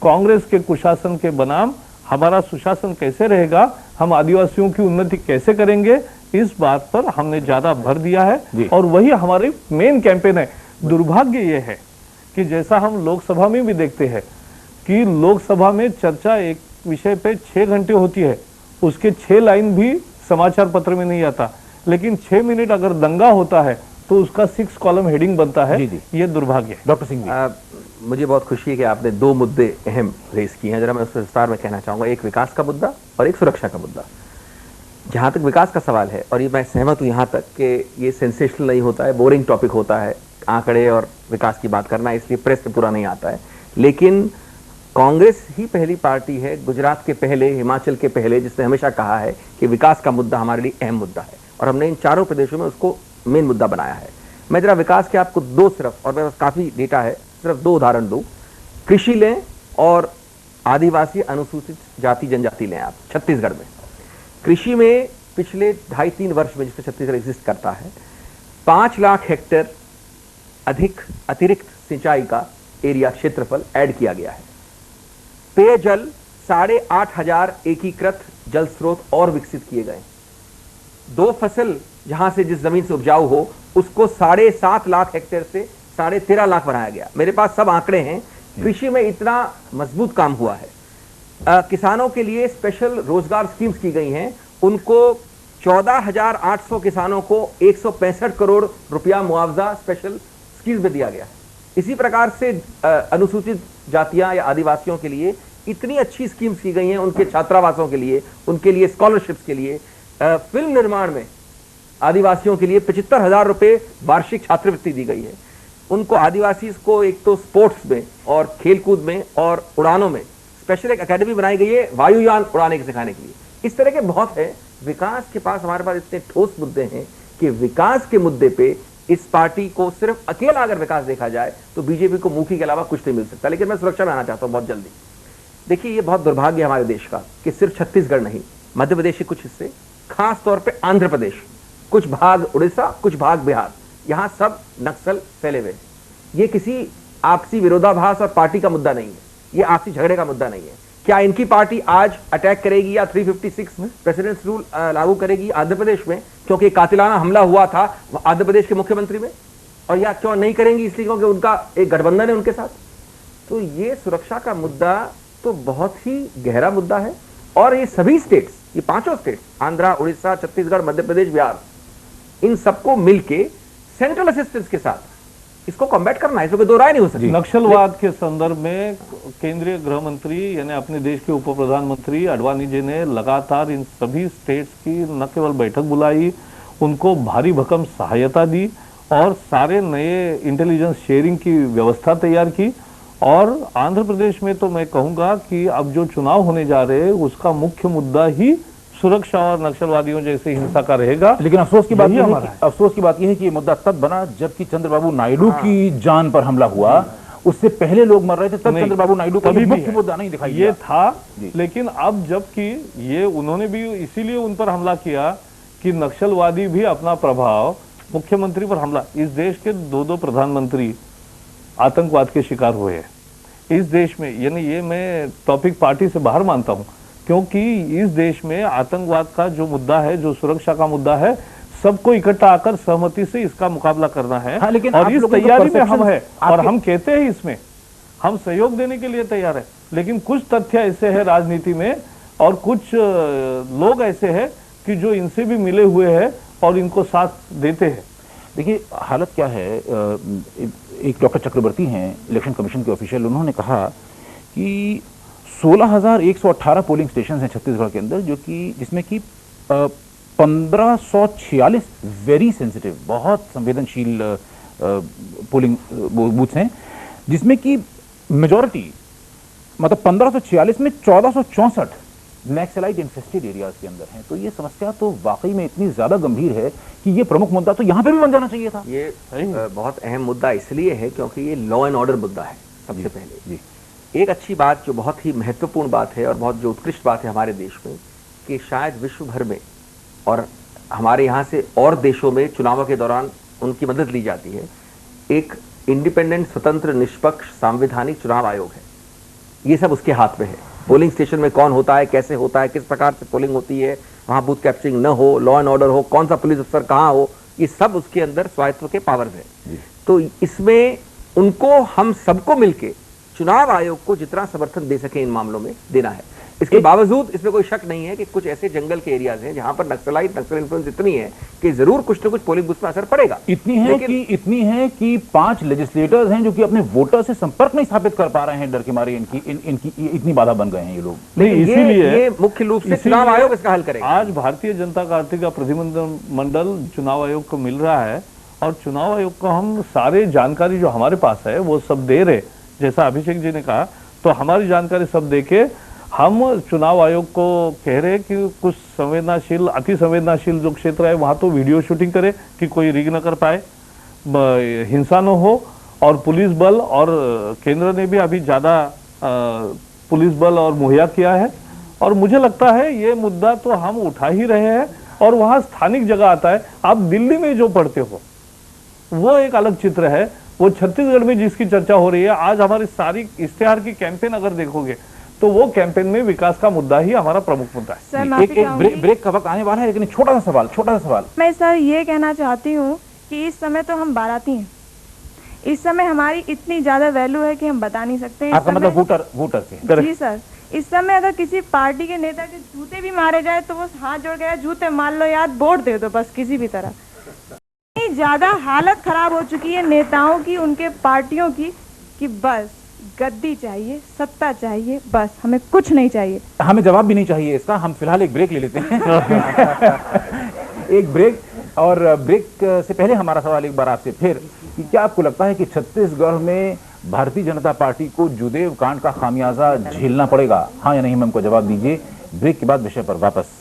कांग्रेस के कुशासन के बनाम हमारा सुशासन कैसे रहेगा, हम आदिवासियों की उन्नति कैसे करेंगे, इस बात पर हमने ज्यादा भर दिया है और वही हमारी मेन कैंपेन है। दुर्भाग्य ये है कि जैसा हम लोकसभा में भी देखते हैं कि लोकसभा में चर्चा एक विषय पे 6 घंटे होती है उसके 6 लाइन भी समाचार पत्र में नहीं आता, लेकिन 6 मिनट अगर दंगा होता है तो उसका 6 कॉलम हेडिंग बनता है। ये दुर्भाग्य है। डॉक्टर सिंह जी, मुझे बहुत खुशी है कि आपने 2 मुद्दे अहम रेस किए हैं, जरा मैं उस पर विस्तार में कहना चाहूंगा। एक विकास का मुद्दा और एक सुरक्षा का मुद्दा। जहां तक विकास का सवाल है, और ये मैं सहमत हूं यहां तक कि ये सेंसेशनल नहीं होता है, बोरिंग टॉपिक होता है आंकड़े और विकास की बात करना, इसलिए प्रेस में पूरा नहीं आता है। लेकिन कांग्रेस ही पहली पार्टी है, गुजरात के पहले, हिमाचल के पहले, जिसने हमेशा कहा है कि विकास का मुद्दा हमारे लिए अहम मुद्दा है, और हमने इन चारों प्रदेशों में उसको मेन मुद्दा बनाया है। मैं जरा विकास के आपको 2 सिर्फ, और मेरे पास काफी डेटा है, सिर्फ 2 उदाहरण दूं। कृषि लें और आदिवासी अनुसूचित जाति जनजाति लें आप। छत्तीसगढ़ में कृषि में पिछले 2.5-3 वर्ष में, जिससे छत्तीसगढ़ एग्जिस्ट करता है, 5 लाख हेक्टेयर अधिक अतिरिक्त सिंचाई का एरिया, क्षेत्रफल ऐड किया गया है। पेयजल 8,500 एकीकृत जल स्रोत और विकसित किए गए। 2 फसल जहां से जिस जमीन से उपजाऊ हो उसको 7.5 लाख हेक्टेयर से 13.5 लाख बनाया गया। मेरे पास सब आंकड़े हैं। कृषि में इतना मजबूत काम हुआ है। किसानों के लिए स्पेशल रोजगार स्कीम्स की गई हैं। उनको 14,800 किसानों को 165 करोड़ रुपया मुआवजा स्पेशल स्कीम्स में दिया गया है। इसी प्रकार से अनुसूचित जातियां या आदिवासियों के लिए इतनी अच्छी स्कीम्स की गई हैं, उनके छात्रावासों के लिए, उनके लिए स्कॉलरशिप्स के लिए। फिल्म निर्माण में आदिवासियों के लिए 75,000 रुपए वार्षिक छात्रवृत्ति दी गई है। उनको आदिवासी को एक तो स्पोर्ट्स में और खेलकूद में और उड़ानों में स्पेशल एक एकेडमी बनाई गई है वायुयान उड़ाने के सिखाने के लिए। इस तरह के बहुत है। विकास के पास हमारे पास इतने ठोस मुद्दे हैं कि विकास के मुद्दे पे इस पार्टी को सिर्फ अकेला अगर विकास देखा जाए तो बीजेपी को मुखी के अलावा कुछ नहीं मिल सकता। लेकिन मैं सुरक्षा में आना चाहता हूं बहुत जल्दी। देखिए, ये बहुत दुर्भाग्य है हमारे देश का कि सिर्फ छत्तीसगढ़ नहीं, मध्य प्रदेश के कुछ हिस्से, खास तौर पे आंध्र प्रदेश, कुछ भाग उड़ीसा, कुछ भाग बिहार, यहां सब नक्सल फैले हुए। ये किसी आपसी विरोधाभास और पार्टी का मुद्दा नहीं है, ये आपसी झगड़े का मुद्दा नहीं है। क्या इनकी पार्टी आज अटैक करेगी या 356 प्रेसिडेंट्स रूल लागू करेगी आंध्र प्रदेश में क्योंकि कातिलाना हमला हुआ था आंध्र प्रदेश के मुख्यमंत्री में? और या क्यों नहीं करेंगी? इसलिए क्योंकि उनका एक गठबंधन है उनके साथ। तो ये सुरक्षा का मुद्दा तो बहुत ही गहरा मुद्दा है। और ये सभी स्टेट्स, ये 5 स्टेट्स, आंध्रा, उड़ीसा, छत्तीसगढ़, मध्य प्रदेश, बिहार, इन सबको मिलके सेंट्रल असिस्टेंस के साथ इसको कॉम्बैट करना है, इसमें कोई दो राय नहीं हो सकती। नक्सलवाद के संदर्भ में केंद्रीय गृह मंत्री यानी अपने देश के उप प्रधानमंत्री अडवाणी जी ने लगातार इन सभी स्टेट्स की न केवल बैठक बुलाई, उनको भारी भरकम सहायता दी और सारे नए इंटेलिजेंस शेयरिंग की व्यवस्था तैयार की। और आंध्र प्रदेश में तो मैं कहूंगा कि अब जो चुनाव होने जा रहे हैं उसका मुख्य मुद्दा ही सुरक्षा और नक्सलवादियों जैसे हिंसा का रहेगा। लेकिन अफसोस की बात यह है कि ये मुद्दा तब बना जबकि चंद्रबाबू नायडू की जान पर हमला हुआ। उससे पहले लोग मर रहे थे, तब चंद्रबाबू नायडू का मुख्य मुद्दा नहीं दिखाई ये था। लेकिन अब जबकि ये उन्होंने भी इसीलिए उन पर हमला किया कि नक्सलवादी भी अपना प्रभाव, मुख्यमंत्री पर हमला। इस देश के 2 प्रधानमंत्री आतंकवाद के शिकार हुए हैं इस देश में। यानी ये मैं टॉपिक पार्टी से बाहर मानता हूं, क्योंकि इस देश में आतंकवाद का जो मुद्दा है, जो सुरक्षा का मुद्दा है, सबको इकट्ठा आकर सहमति से इसका मुकाबला करना है। हाँ, लेकिन और इस तैयारी में हम है और हम कहते हैं इसमें हम सहयोग देने के लिए तैयार है। लेकिन कुछ तथ्य ऐसे हैं राजनीति में और कुछ लोग ऐसे हैं कि जो इनसे भी मिले हुए हैं और इनको साथ देते हैं। देखिए, हालत क्या है, एक डॉक्टर चक्रवर्ती हैं इलेक्शन कमीशन के ऑफिशियल, उन्होंने कहा कि 16,118 पोलिंग स्टेशन हैं छत्तीसगढ़ के अंदर, जो कि जिसमें कि 1546 वेरी सेंसिटिव, बहुत संवेदनशील पोलिंग बूथ्स हैं, जिसमें कि मेजॉरिटी मतलब 1546 में 1464 नक्सलाइट इन्फेस्टेड एरियाज के अंदर हैं। तो ये समस्या तो वाकई में इतनी ज्यादा गंभीर है कि ये प्रमुख मुद्दा तो यहां पे भी बन जाना चाहिए था। ये बहुत अहम मुद्दा इसलिए है क्योंकि ये लॉ एंड ऑर्डर मुद्दा है सबसे पहले। जी। एक अच्छी बात, जो बहुत ही महत्वपूर्ण बात है और बहुत जो उत्कृष्ट बात है हमारे देश में, कि शायद विश्व भर में और हमारे यहाँ से और देशों में चुनावों के दौरान उनकी मदद ली जाती है। एक इंडिपेंडेंट, स्वतंत्र, निष्पक्ष, संवैधानिक चुनाव आयोग है। ये सब उसके हाथ में है। पोलिंग स्टेशन में कौन होता है, कैसे होता है, किस प्रकार से पोलिंग होती है, वहाँ बूथ कैप्चरिंग न हो, लॉ एंड ऑर्डर हो, कौन सा पुलिस अफसर कहाँ हो, ये सब उसके अंदर स्वायत्व के पावर्स है। तो इसमें उनको हम सबको मिलके चुनाव आयोग को जितना समर्थन दे सके इन मामलों में देना है। इसके बावजूद इसमें कोई शक नहीं है कि कुछ ऐसे जंगल के एरियाज हैं जहां पर नक्सल इन्फ्लुएंस इतनी है कि जरूर कुछ न कुछ पोलिंग बूथ में असर पड़ेगा। इतनी है कि 5 लेजिस्लेटर्स हैं जो कि अपने वोटर से संपर्क नहीं स्थापित कर पा रहे हैं, डर के मारे इनकी इतनी बाधा बन गए हैं ये लोग। नहीं, इसीलिए ये मुख्य रूप से चुनाव आयोग इसका हल करेगा। आज भारतीय जनता पार्टी का प्रतिनिधिमंडल चुनाव आयोग को मिल रहा है और चुनाव आयोग को हम सारे जानकारी जो हमारे पास है वो सब दे रहे, जैसा अभिषेक जी ने कहा, तो हमारी जानकारी सब देके हम चुनाव आयोग को कह रहे हैं कि कुछ संवेदनशील, अति संवेदनशील जो क्षेत्र है वहां तो वीडियो शूटिंग करे कि कोई रिग न कर पाए, हिंसा न हो, और पुलिस बल और केंद्र ने भी अभी ज्यादा पुलिस बल और मुहैया किया है। और मुझे लगता है ये मुद्दा तो हम उठा ही रहे हैं और वहां स्थानिक जगह आता है। आप दिल्ली में जो पढ़ते हो वो एक अलग चित्र है, वो छत्तीसगढ़ में जिसकी चर्चा हो रही है, आज हमारी सारी इश्तेहार की कैंपेन अगर देखोगे तो वो कैंपेन में विकास का मुद्दा ही हमारा प्रमुख मुद्दा है। एक ब्रेक का वक्त आने वाला है, लेकिन छोटा सा सवाल मैं सर ये कहना चाहती हूँ कि इस समय तो हम बाराती हैं, इस समय हमारी इतनी ज्यादा वैल्यू है कि हम बता नहीं सकते। आपका मतलब वोटर से? जी सर, इस समय अगर किसी पार्टी के नेता के जूते भी मारे जाए तो वो हाथ जोड़ के जूते मार लो यार, वोट दे दो बस किसी भी तरह। इतनी ज्यादा हालत खराब हो चुकी है नेताओं की, उनके पार्टियों की, कि बस गद्दी चाहिए, सत्ता चाहिए, बस हमें कुछ नहीं चाहिए। हमें जवाब भी नहीं चाहिए इसका। हम फिलहाल एक ब्रेक ले लेते हैं। एक ब्रेक, और ब्रेक से पहले हमारा सवाल एक बार आपसे फिर कि क्या आपको लगता है कि छत्तीसगढ़ में भारतीय जनता पार्टी को जूदेव कांड का खामियाजा झेलना पड़ेगा? हाँ या नहीं में हमको जवाब दीजिए। ब्रेक के बाद विषय पर वापस।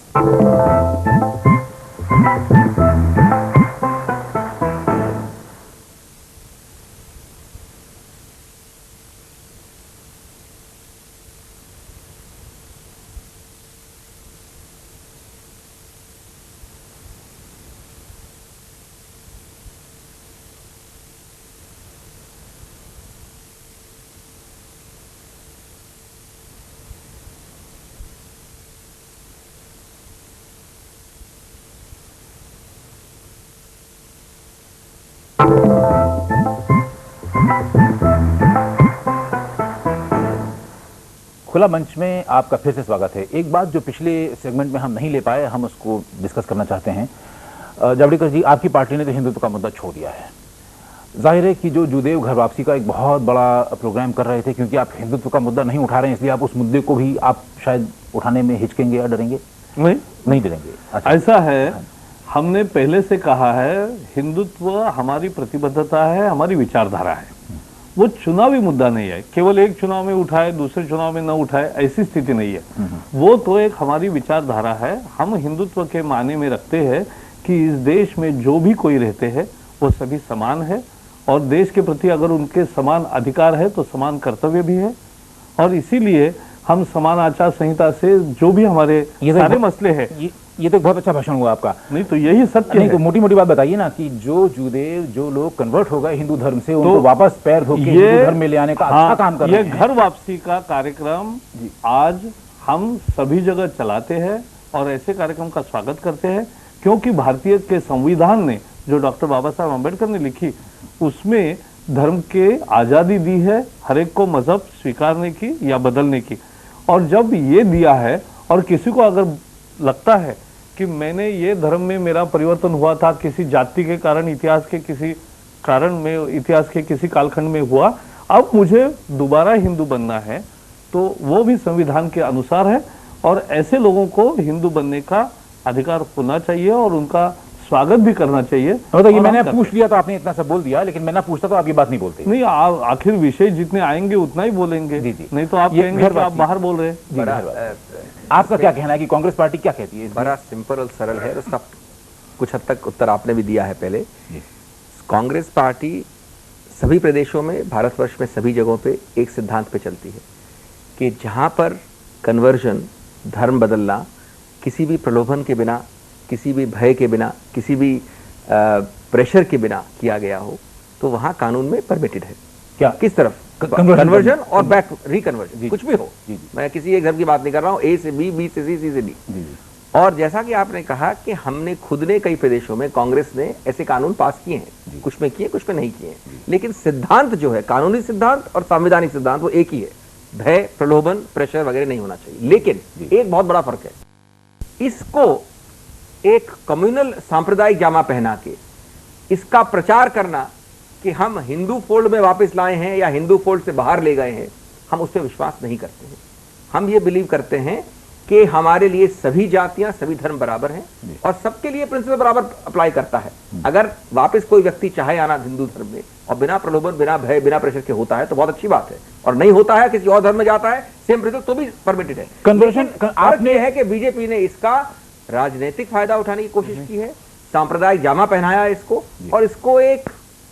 खुला मंच में आपका फिर से स्वागत है। एक बात जो पिछले सेगमेंट में हम नहीं ले पाए, हम उसको डिस्कस करना चाहते हैं। जावड़ेकर जी, आपकी पार्टी ने तो हिंदुत्व का मुद्दा छोड़ दिया है। जाहिर है कि जो जूदेव घर वापसी का एक बहुत बड़ा प्रोग्राम कर रहे थे, क्योंकि आप हिंदुत्व का मुद्दा नहीं उठा रहे हैं, इसलिए आप उस मुद्दे को भी आप शायद उठाने में हिचकेंगे या डरेंगे? नहीं डरेंगे। अच्छा। ऐसा है, हमने पहले से कहा है हिंदुत्व हमारी प्रतिबद्धता है, हमारी विचारधारा है, वो चुनावी मुद्दा नहीं है। केवल एक चुनाव में उठाए दूसरे चुनाव में न उठाए ऐसी स्थिति नहीं है। वो तो एक हमारी विचारधारा है। हम हिंदुत्व के माने में रखते हैं कि इस देश में जो भी कोई रहते हैं वो सभी समान है, और देश के प्रति अगर उनके समान अधिकार है तो समान कर्तव्य भी है। और इसीलिए हम समान आचार संहिता से जो भी हमारे सारे मसले हैं, ये तो बहुत अच्छा भाषण हुआ आपका। नहीं तो यही सत्य नहीं है। तो मोटी मोटी बात बताइए ना कि जो जूदेव, जो लोग कन्वर्ट हो गए हिंदू धर्म से, उनको वापस पैर धो के हिंदू धर्म में ले आने का अच्छा काम कर रहे हैं। ये घर वापसी का कार्यक्रम आज हम सभी जगह चलाते हैं और ऐसे कार्यक्रम का स्वागत करते हैं, क्योंकि भारतीय के संविधान ने जो डॉक्टर बाबा साहब अम्बेडकर ने लिखी, उसमें धर्म के आजादी दी है हर एक को मजहब स्वीकारने की या बदलने की। और जब ये दिया है और किसी को अगर लगता है कि मैंने ये धर्म में मेरा परिवर्तन हुआ था किसी जाति के कारण, इतिहास के किसी कारण में, इतिहास के किसी कालखंड में हुआ, अब मुझे दोबारा हिंदू बनना है, तो वो भी संविधान के अनुसार है। और ऐसे लोगों को हिंदू बनने का अधिकार होना चाहिए और उनका स्वागत भी करना चाहिए। तो ये मैंने पूछ लिया तो आपने इतना सब बोल दिया, लेकिन मैं ना पूछता तो आपकी बात नहीं बोलते। नहीं, आखिर विषय जितने आएंगे उतना ही बोलेंगे। जी जी। नहीं तो आप कहेंगे कि आप बाहर बोल रहे हैं। आपका क्या कहना है कि कांग्रेस पार्टी क्या कहती है? बड़ा सिंपल और सरल है, उसका कुछ हद तक उत्तर आपने भी दिया है पहले। कांग्रेस पार्टी सभी प्रदेशों में, भारतवर्ष में सभी जगहों पे एक सिद्धांत पे चलती है कि जहां पर कन्वर्जन, धर्म बदलना किसी भी प्रलोभन के बिना, किसी भी भय के बिना, किसी भी प्रेशर के बिना किया गया हो, तो वहां कानून में परमिटेड है। क्या? किस तरफ? कन्वर्जन और बैक रिकन्वर्जन, कुछ भी हो। मैं किसी एक धर्म की बात नहीं कर रहा हूं, ए से बी, बी से सी, सी से डी। और जैसा कि आपने कहा कि हमने खुद ने कई प्रदेशों में, कांग्रेस ने ऐसे कानून पास किए हैं, कुछ में किए, कुछ में नहीं किए, लेकिन सिद्धांत जो है, कानूनी सिद्धांत और संवैधानिक सिद्धांत, वो एक ही है भय, प्रलोभन, प्रेशर वगैरह नहीं होना चाहिए। लेकिन एक बहुत बड़ा फर्क है, इसको एक कम्युनल सांप्रदायिक जामा पहना के इसका प्रचार करना कि हम हिंदू फोल्ड में वापस लाए हैं या हिंदू फोल्ड से बाहर ले गए हैं, हम उस पर विश्वास नहीं करते हैं। हम ये बिलीव करते हैं कि हमारे लिए सभी जातियां, सभी धर्म बराबर हैं और सबके लिए प्रिंसिपल बराबर अप्लाई करता है। अगर वापस कोई व्यक्ति चाहे आना हिंदू धर्म में और बिना प्रलोभन, बिना भय, बिना प्रेशर के होता है तो बहुत अच्छी बात है, और नहीं होता है किसी और धर्म में जाता है सेम प्रिंसिपल तो भी परमिटेड है। कन्वर्शन आपने है कि बीजेपी ने इसका राजनीतिक फायदा उठाने की कोशिश की है, सांप्रदायिक जामा पहनाया है इसको, और इसको एक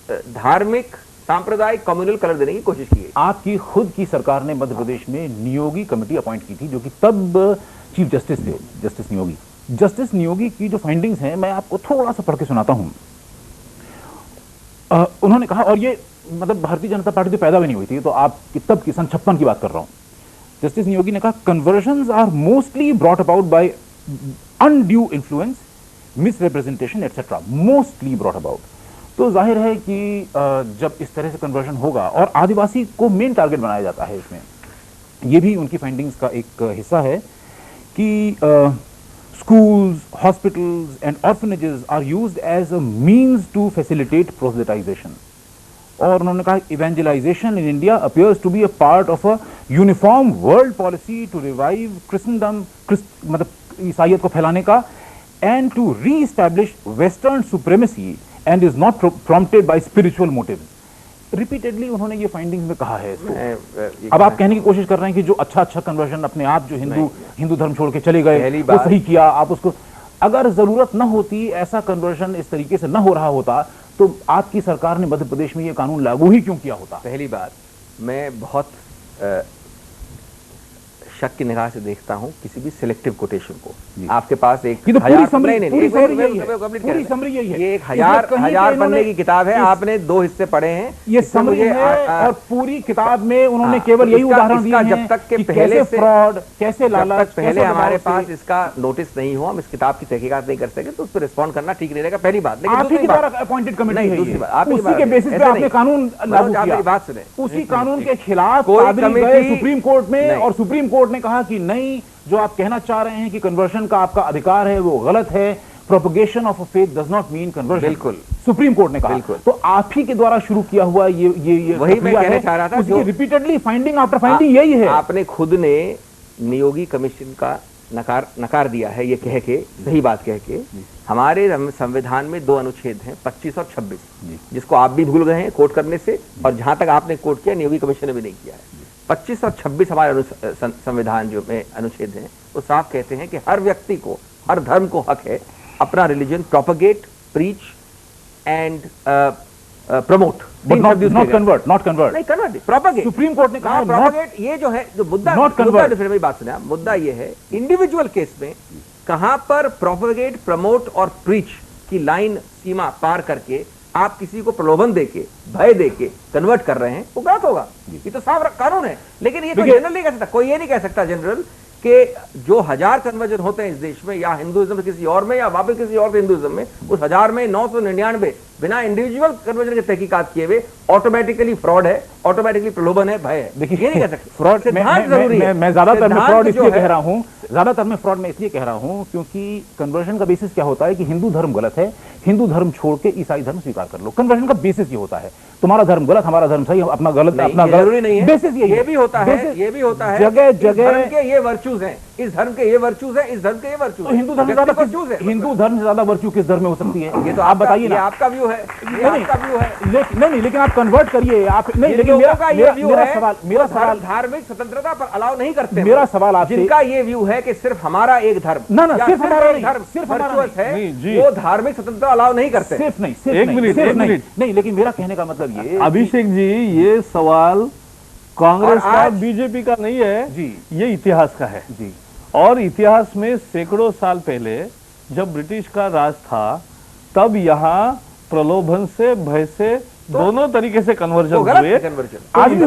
धार्मिक सांप्रदायिक कम्युनल कलर देने की कोशिश की है। आपकी खुद की सरकार ने मध्य प्रदेश में नियोगी कमेटी अपॉइंट की थी, जो कि तब चीफ जस्टिस थे, जस्टिस नियोगी। जस्टिस नियोगी की जो फाइंडिंग्स हैं मैं आपको थोड़ा सा पढ़ के सुनाता हूं। उन्होंने कहा, और ये मतलब भारतीय जनता पार्टी तो पैदा भी नहीं हुई थी, तो आप तब की सन 56 की बात कर रहा हूं। जस्टिस नियोगी ने कहा, conversions are mostly brought about by undue influence, misrepresentation etcetera, mostly brought about. तो जाहिर है कि जब इस तरह से कन्वर्जन होगा और आदिवासी को मेन टारगेट बनाया जाता है इसमें, ये भी उनकी फाइंडिंग्स का एक हिस्सा है कि schools, hospitals and orphanages are used as a means to facilitate proselytization. और उन्होंने कहा, evangelization in India appears to be a part of a uniform world policy to revive Christendom, मतलब ईसाइयत को फैलाने का, and to re-establish Western supremacy and is not prompted by spiritual motives. Repeatedly उन्होंने ये findings में कहा है इसको। अब आप कहने की कोशिश कर रहे हैं कि जो अच्छा कन्वर्जन अपने आप जो हिंदू धर्म छोड़ के चले गए वो सही किया, आप उसको, अगर जरूरत न होती, ऐसा कन्वर्जन इस तरीके से न हो रहा होता, तो आपकी सरकार ने मध्य प्रदेश में ये कानून लागू ही क्यों किया होता? पहली बात, मैं बहुत शक की निगाह से देखता हूं किसी भी सिलेक्टिव कोटेशन को। आपके पास एक पूरी समरी यही है, ये एक हजार पन्ने की किताब है, आपने 2 हिस्से पढ़े हैं, ये समरी है, और पूरी किताब में उन्होंने केवल यही उदाहरण दिया है जब तक के पहले फ्रॉड, कैसे लालच, पहले हमारे पास इसका नोटिस नहीं हुआ, हम इस किताब की तहकीकात नहीं कर सके, तो उस पर रिस्पॉन्ड करना ठीक नहीं रहेगा, पहली बात। लेकिन दूसरी बात, अपॉइंटेड कमेटी है, दूसरी बात, उसी के बेसिस पे आपने कानून लागू किया। बात सुने, उसी कानून के खिलाफ सुप्रीम कोर्ट में, और सुप्रीम कोर्ट ने कहा कि नहीं, जो आप कहना चाह रहे हैं कि कन्वर्शन का आपका अधिकार है वो गलत है, propagation of a faith does not mean conversion. बिल्कुल, सुप्रीम कोर्ट ने कहा। तो आप ही के द्वारा शुरू किया हुआ ये वही मैं कहना चाह रहा था, जो रिपीटेडली फाइंडिंग आफ्टर फाइंडिंग यही है। आपने खुद ने नियोगी कमीशन का नकार दिया है, ये कह के, सही बात कह के, हमारे संविधान में 2 अनुच्छेद हैं, 25 और 26, जिसको आप भी भूल गए हैं कोट करने से, और जहां तक आपने कोट किया नियोगी कमीशन ने भी नहीं किया है। 25 और 26 हमारे संविधान जो में अनुच्छेद हैं, वो साफ कहते हैं कि हर व्यक्ति को, हर धर्म को हक है अपना religion propagate, preach and promote, but not convert. नहीं, कन्वर्ट, प्रोपगेट। सुप्रीम कोर्ट ने कहा प्रोपगेट, ये जो है जो मुद्दा, मेरी बात सुने, मुद्दा ये है इंडिविजुअल केस में कहां पर प्रोपगेट, प्रमोट और प्रीच की लाइन, सीमा पार करके आप किसी को प्रलोभन देके, भय देके कन्वर्ट कर रहे हैं, वो गलत होगा। ये तो साफ कानून है। लेकिन ये कोई जनरल नहीं कह सकता, कोई ये नहीं कह सकता जनरल कि जो 1000 कन्वर्जन होते हैं इस देश में, या हिंदुइज्म किसी और में, या वापस किसी और के हिंदुइज्म में, उस 1000 में 999 बिना इंडिविजुअल कन्वर्जन के तहकीकात किए हुए ऑटोमेटिकली फ्रॉड है, ऑटोमेटिकली प्रलोभन है, भय है। देखिए, ये नहीं कह सकते फ्रॉड जरूरी है। मैं ज्यादातर में फ्रॉड इसलिए कह रहा हूं, ज्यादातर में फ्रॉड में इसलिए कह रहा हूं क्योंकि कन्वर्जन का बेसिस क्या होता है कि हिंदू धर्म गलत है, हिंदू धर्म छोड़ के ईसाई धर्म स्वीकार कर लो। कन्वर्जन का बेसिस ये होता है, तुम्हारा धर्म गलत, हमारा धर्म सही, अपना गलत, अपना जरूरी नहीं है, बेसिस ये भी होता है, ये भी होता है, जगह जगह के ये वर्चूज हैं, इस धर्म के ये वर्चूज हैं, इस धर्म के ये वर्चूज हैं। हिंदू धर्म से ज्यादा वर्चूज है, हिंदू धर्म से ज्यादा वर्चू किस धर्म में हो सकती है? ये तो आप बताइए ना। आपका व्यू है, नहीं, लेकिन आप कन्वर्ट करिए, आप नहीं, लेकिन मेरा सवाल धार्मिक स्वतंत्रता पर अलाउ नहीं करते। मेरा सवाल आपसे, जिनका ये व्यू है कि सिर्फ हमारा एक धर्म, ना सिर्फ हमारा धर्म सिर्फ है, वो धार्मिक स्वतंत्रता अलाउ नहीं करते। सिर्फ नहीं, एक मिनट नहीं, लेकिन मेरा कहने का मतलब ये, अभिषेक जी, ये सवाल कांग्रेस का, बीजेपी का नहीं है जी, ये इतिहास का है जी। और इतिहास में सैकड़ों साल पहले जब ब्रिटिश का राज था, तब यहाँ प्रलोभन से, भय से, दोनों तरीके से कन्वर्जन हुए। आज भी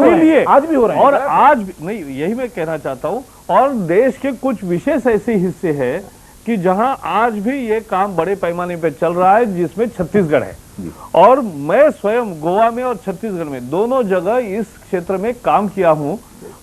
हो रहे हैं, और आज नहीं, यही मैं कहना चाहता हूँ। और देश के कुछ विशेष ऐसे हिस्से हैं कि जहां आज भी ये काम बड़े पैमाने पे चल रहा है, जिसमें छत्तीसगढ़ है। और मैं स्वयं गोवा में और छत्तीसगढ़ में दोनों जगह इस क्षेत्र में काम किया हूं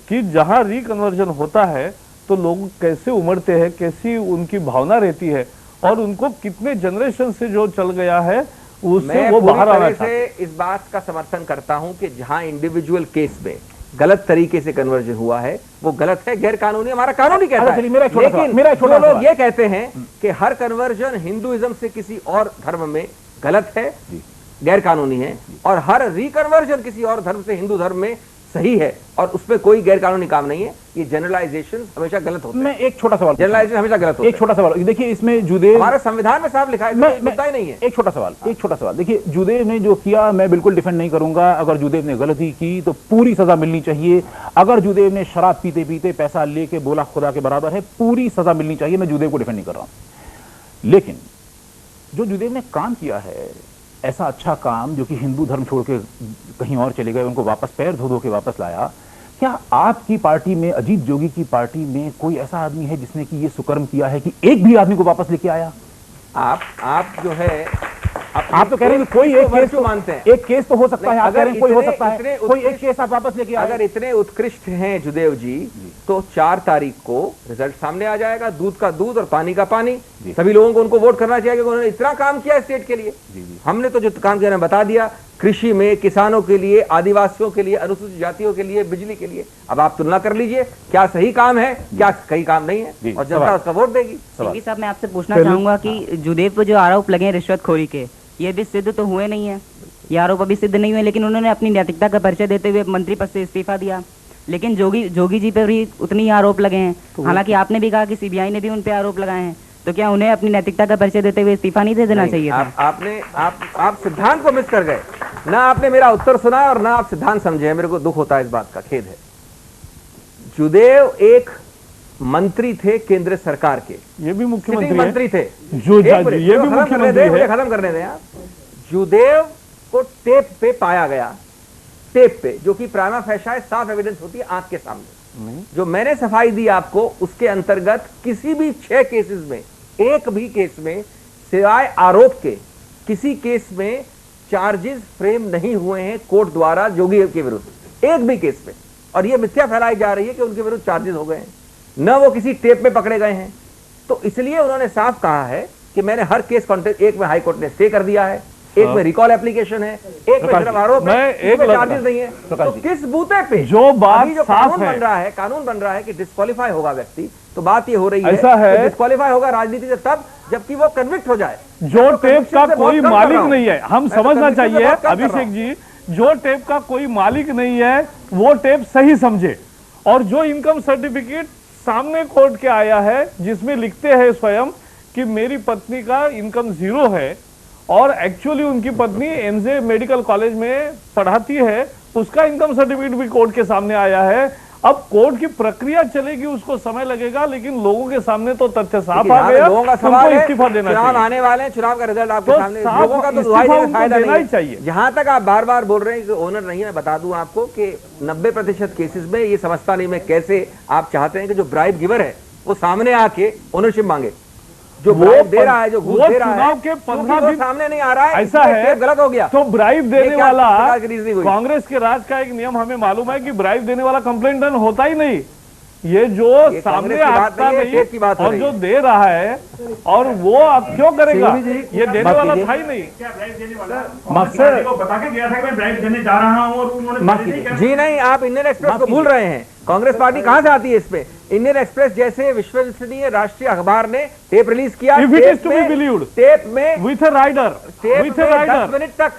कि जहां रिकन्वर्जन होता है तो लोग कैसे उमड़ते हैं, कैसी उनकी भावना रहती है और उनको कितने जनरेशन से जो चल गया है उससे वो बाहर आना चाहते हैं। इस बात का समर्थन करता हूं कि जहां इंडिविजुअल केस में गलत तरीके से कन्वर्जन हुआ है वो गलत है, गैर कानूनी, हमारा कानून ही कहता है। लेकिन जो लोग ये कहते हैं कि हर कन्वर्जन हिंदुइज्म से किसी और धर्म में गलत है, गैर कानूनी है, और हर रिकन्वर्जन किसी और धर्म से हिंदू धर्म में सही है और उसमें कोई गैर कानूनी काम नहीं है, ये जनरलाइजेशन हमेशा गलत होते हैं। मैं एक छोटा सवाल, जनरलाइजेशन हमेशा गलत होता है। एक छोटा सवाल देखिए, इसमें जुदेव, हमारे संविधान में साफ लिखा है, मुद्दा ही नहीं है। एक छोटा सवाल देखिए, जुदेव ने जो किया मैं बिल्कुल डिफेंड नहीं करूंगा। अगर जुदेव ने गलती की तो पूरी सजा मिलनी चाहिए। अगर जुदेव ने शराब पीते पीते पैसा लेके बोला खुदा के बराबर है, पूरी सजा मिलनी चाहिए। मैं जुदेव को डिफेंड नहीं कर रहा हूं, लेकिन जो जुदेव ने काम किया है, ऐसा अच्छा काम जो कि हिंदू धर्म छोड़ के कहीं और चले गए, उनको वापस पैर धो धो के वापस लाया, क्या आपकी पार्टी में, अजीत जोगी की पार्टी में कोई ऐसा आदमी है जिसने कि ये सुकर्म किया है कि एक भी आदमी को वापस लेके आया? आप जो है आप तो कह रहे हैं कि कोई एक केस तो मानते हैं, एक केस तो हो सकता है, आप कह रहे हैं कोई हो सकता है, कोई एक केस आप वापस लेके आए। अगर इतने उत्कृष्ट हैं जुदेव जी तो 4 तारीख को रिजल्ट सामने आ जाएगा, दूध का दूध और पानी का पानी। सभी लोगों को उनको वोट करना चाहिए कि उन्होंने इतना काम किया स्टेट के लिए। हमने तो जो काम किया बता दिया, कृषि में, किसानों के लिए, आदिवासियों के लिए, अनुसूचित जातियों के लिए, बिजली के लिए। अब आप तुलना कर लीजिए, क्या सही काम है, क्या सही काम नहीं है, और जनता उसका वोट देगी। सिंघी साहब, मैं आपसे पूछना चाहूंगा कि जुदेव पर जो आरोप लगे हैं रिश्वतखोरी के, ये भी सिद्ध तो हुए नहीं है, ये आरोप अभी सिद्ध नहीं हुए, लेकिन उन्होंने अपनी नैतिकता का परिचय देते हुए मंत्री पद से इस्तीफा दिया। लेकिन जोगी जी पर भी उतने ही आरोप लगे हैं। हालांकि आपने भी कहा कि सीबीआई ने भी उन पे आरोप लगाए हैं, तो क्या उन्हें अपनी नैतिकता का परिचय देते हुए इस्तीफा नहीं दे देना चाहिए था? आप सिद्धांत को मिस कर गए। ना आपने मेरा उत्तर सुना और ना आप सिद्धांत समझे। मेरे को दुख होता है इस बात का, खेद है। जुदेव एक मंत्री थे केंद्र सरकार के, ये भी मुख्यमंत्री मंत्री थे, ये भी मुख्यमंत्री है। खत्म करने दें आप। जुदेव को टेप पे पाया गया, टेप पे, जो कि प्राइमा फेशा साफ एविडेंस होती है आंख के सामने। जो मैंने सफाई दी आपको, उसके अंतर्गत किसी भी 6 केसेस में, एक भी केस में सिवाय आरोप के किसी केस में चार्जेस फ्रेम नहीं हुए हैं कोर्ट द्वारा जोगी के विरुद्ध, एक भी केस में। और यह मिथ्या फैलाई जा रही है कि उनके विरुद्ध चार्जेस हो गए हैं, न वो किसी टेप में पकड़े गए हैं। तो इसलिए उन्होंने साफ कहा है कि मैंने हर केस कॉन्टेस्ट, एक में हाई कोर्ट ने स्टे कर दिया है, एक में रिकॉल एप्लीकेशन है, एक में सिर्फ आरोप है, एक में चार्जेस नहीं है। तो किस बूते पे जो बात जो कानून बन रहा है कि डिस्क्वालीफाई होगा व्यक्ति, तो बात ये हो रही है डिस्क्वालीफाई होगा राजनीति से तब जबकि वो कन्विक्ट हो जाए। जो टेप का कोई मालिक नहीं है, हम समझना चाहिए अभिषेक जी, जो टेप का कोई मालिक नहीं है वो टेप सही समझे। और जो इनकम सर्टिफिकेट सामने कोर्ट के आया है, जिसमें लिखते हैं स्वयं कि मेरी पत्नी का इनकम 0 है और एक्चुअली उनकी पत्नी एनजे मेडिकल कॉलेज में पढ़ाती है, उसका इनकम सर्टिफिकेट भी कोर्ट के सामने आया है। अब कोर्ट की प्रक्रिया चलेगी, उसको समय लगेगा, लेकिन लोगों के सामने तो तथ्य साफ आ गया। लोगों का सवाल है, इस्तीफा देना चुनाव चाहिए। आने वाले हैं, चुनाव का रिजल्ट आपके तो सामने, लोगों का तो दुहाई देने फायदा नहीं चाहिए। जहां तक आप बार बार बोल रहे हैं कि ओनर नहीं है, मैं बता दूं आपको कि 90% केसेस में ये समझता नहीं मैं कैसे आप चाहते हैं कि जो ब्राइब गिवर है वो सामने आके ओनरशिप मांगे। जो ब्राइब दे रहा है, जो घूस दे रहा है, के 15 दिन सामने नहीं आ रहा है, ऐसा है, गलत हो गया। तो ब्राइब देने वाला, कांग्रेस के राज का एक नियम हमें मालूम है कि ब्राइब देने वाला कंप्लेंट डन होता ही नहीं। ये जो सामने आता नहीं और जो दे रहा है, और वो अब क्यों करेगा, ये देने वाला था ही नहीं। बता के गया था कि मैं ब्राइब देने जा रहा हूं और उन्होंने जी नहीं, आप इंडियन एक्सप्रेस को भूल रहे हैं। कांग्रेस पार्टी कहां से आती है इस पे? इंडियन एक्सप्रेस जैसे विश्वसनीय राष्ट्रीय अखबार ने टेप रिलीज किया, टेप में विथ अ राइडर, 10 मिनट तक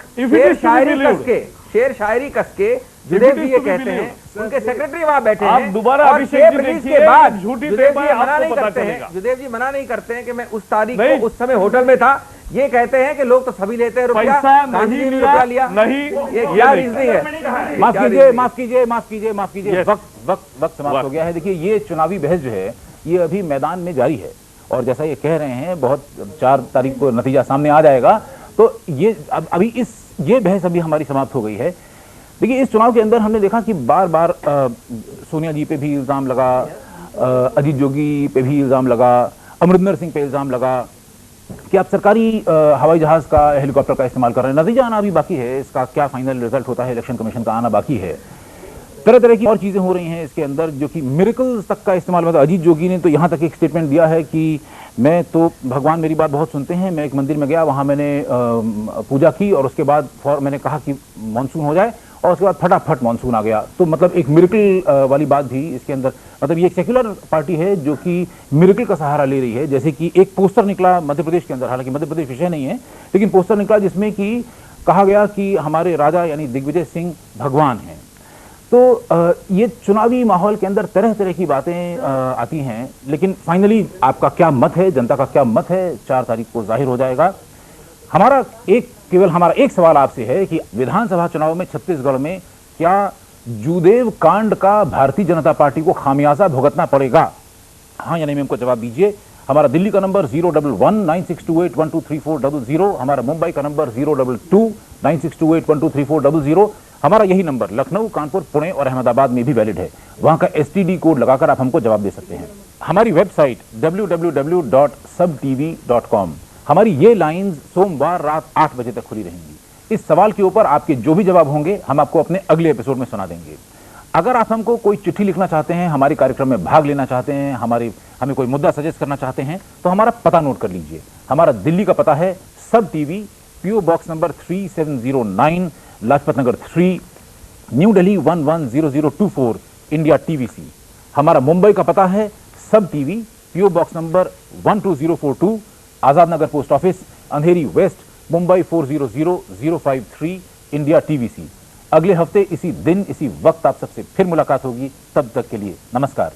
शेर शायरी कस के जुदेव जी ये कहते हैं, उनके सेक्रेटरी वहां बैठे हैं। आप दोबारा अभिषेक जी देखिए, के बाद झूठी जुदेव जी मना नहीं करते हैं, जुदेव जी मना नहीं करते हैं कि मैं उस तारीख को उस समय होटल में था। ये कहते हैं कि लोग तो सभी लेते हैं रुपया, रुपया लिया नहीं, ये क्या रीजनिंग है? माफ कीजिए, वक्त समाप्त हो गया है। देखिए, ये चुनावी बहस जो है ये अभी मैदान में जारी है, और जैसा ये कह रहे हैं बहुत 4 तारीख को नतीजा सामने आ जाएगा। तो ये अभी ये बहस अभी हमारी समाप्त हो गई है। देखिए, इस चुनाव के अंदर हमने देखा कि बार बार सोनिया जी पे भी इल्जाम लगा, अजीत जोगी पे भी इल्जाम लगा, अमरिंदर सिंह पे इल्जाम लगा कि आप सरकारी हवाई जहाज का, हेलीकॉप्टर का इस्तेमाल कर रहे हैं। नतीजा आना अभी बाकी है, इसका क्या फाइनल रिजल्ट होता है, इलेक्शन कमीशन का आना बाकी है। तरह तरह की और चीजें हो रही हैं इसके अंदर, जो कि मिरेकल्स तक का इस्तेमाल, मतलब अजीत जोगी ने तो यहाँ तक एक स्टेटमेंट दिया है कि मैं तो, भगवान मेरी बात बहुत सुनते हैं, मैं एक मंदिर में गया, वहाँ मैंने पूजा की और उसके बाद मैंने कहा कि मानसून हो जाए और उसके बाद फटाफट मानसून आ गया। तो मतलब एक मिरेकल वाली बात भी इसके अंदर, मतलब ये एक सेक्युलर पार्टी है जो कि मिरेकल का सहारा ले रही है। जैसे कि एक पोस्टर निकला मध्य प्रदेश के अंदर, हालांकि मध्य प्रदेश विषय नहीं है, लेकिन पोस्टर निकला जिसमें कि कहा गया कि हमारे राजा यानी दिग्विजय सिंह भगवान हैं। तो ये चुनावी माहौल के अंदर तरह तरह की बातें आती हैं, लेकिन फाइनली आपका क्या मत है, जनता का क्या मत है, 4 तारीख को जाहिर हो जाएगा। हमारा एक सवाल आपसे है कि विधानसभा चुनाव में छत्तीसगढ़ में क्या जूदेव कांड का भारतीय जनता पार्टी को खामियाजा भुगतना पड़ेगा? हाँ या नहीं में हमको जवाब दीजिए। हमारा दिल्ली का नंबर 0119628123400, हमारा मुंबई का नंबर 0229628123400, हमारा यही नंबर लखनऊ, कानपुर, पुणे और अहमदाबाद में भी वैलिड है। वहां का STD कोड लगाकर आप हमको जवाब दे सकते हैं। हमारी वेबसाइट www.subtv.com, हमारी ये लाइंस सोमवार रात 8 बजे तक खुली रहेंगी। इस सवाल के ऊपर आपके जो भी जवाब होंगे हम आपको अपने अगले एपिसोड में सुना देंगे। अगर आप हमको कोई चिट्ठी लिखना चाहते हैं, हमारे कार्यक्रम में भाग लेना चाहते हैं, हमें कोई मुद्दा सजेस्ट करना चाहते हैं, तो हमारा पता नोट कर लीजिए। हमारा दिल्ली का पता है Sab TV, PO box number 3709, Lajpat Nagar 3, New Delhi 110024, India TVC। हमारा मुंबई का पता है Sab TV, PO box number 12042, Azad Nagar post office, Andheri west, Mumbai 400053, India TVC। अगले हफ्ते इसी दिन इसी वक्त आप सबसे फिर मुलाकात होगी। तब तक के लिए नमस्कार।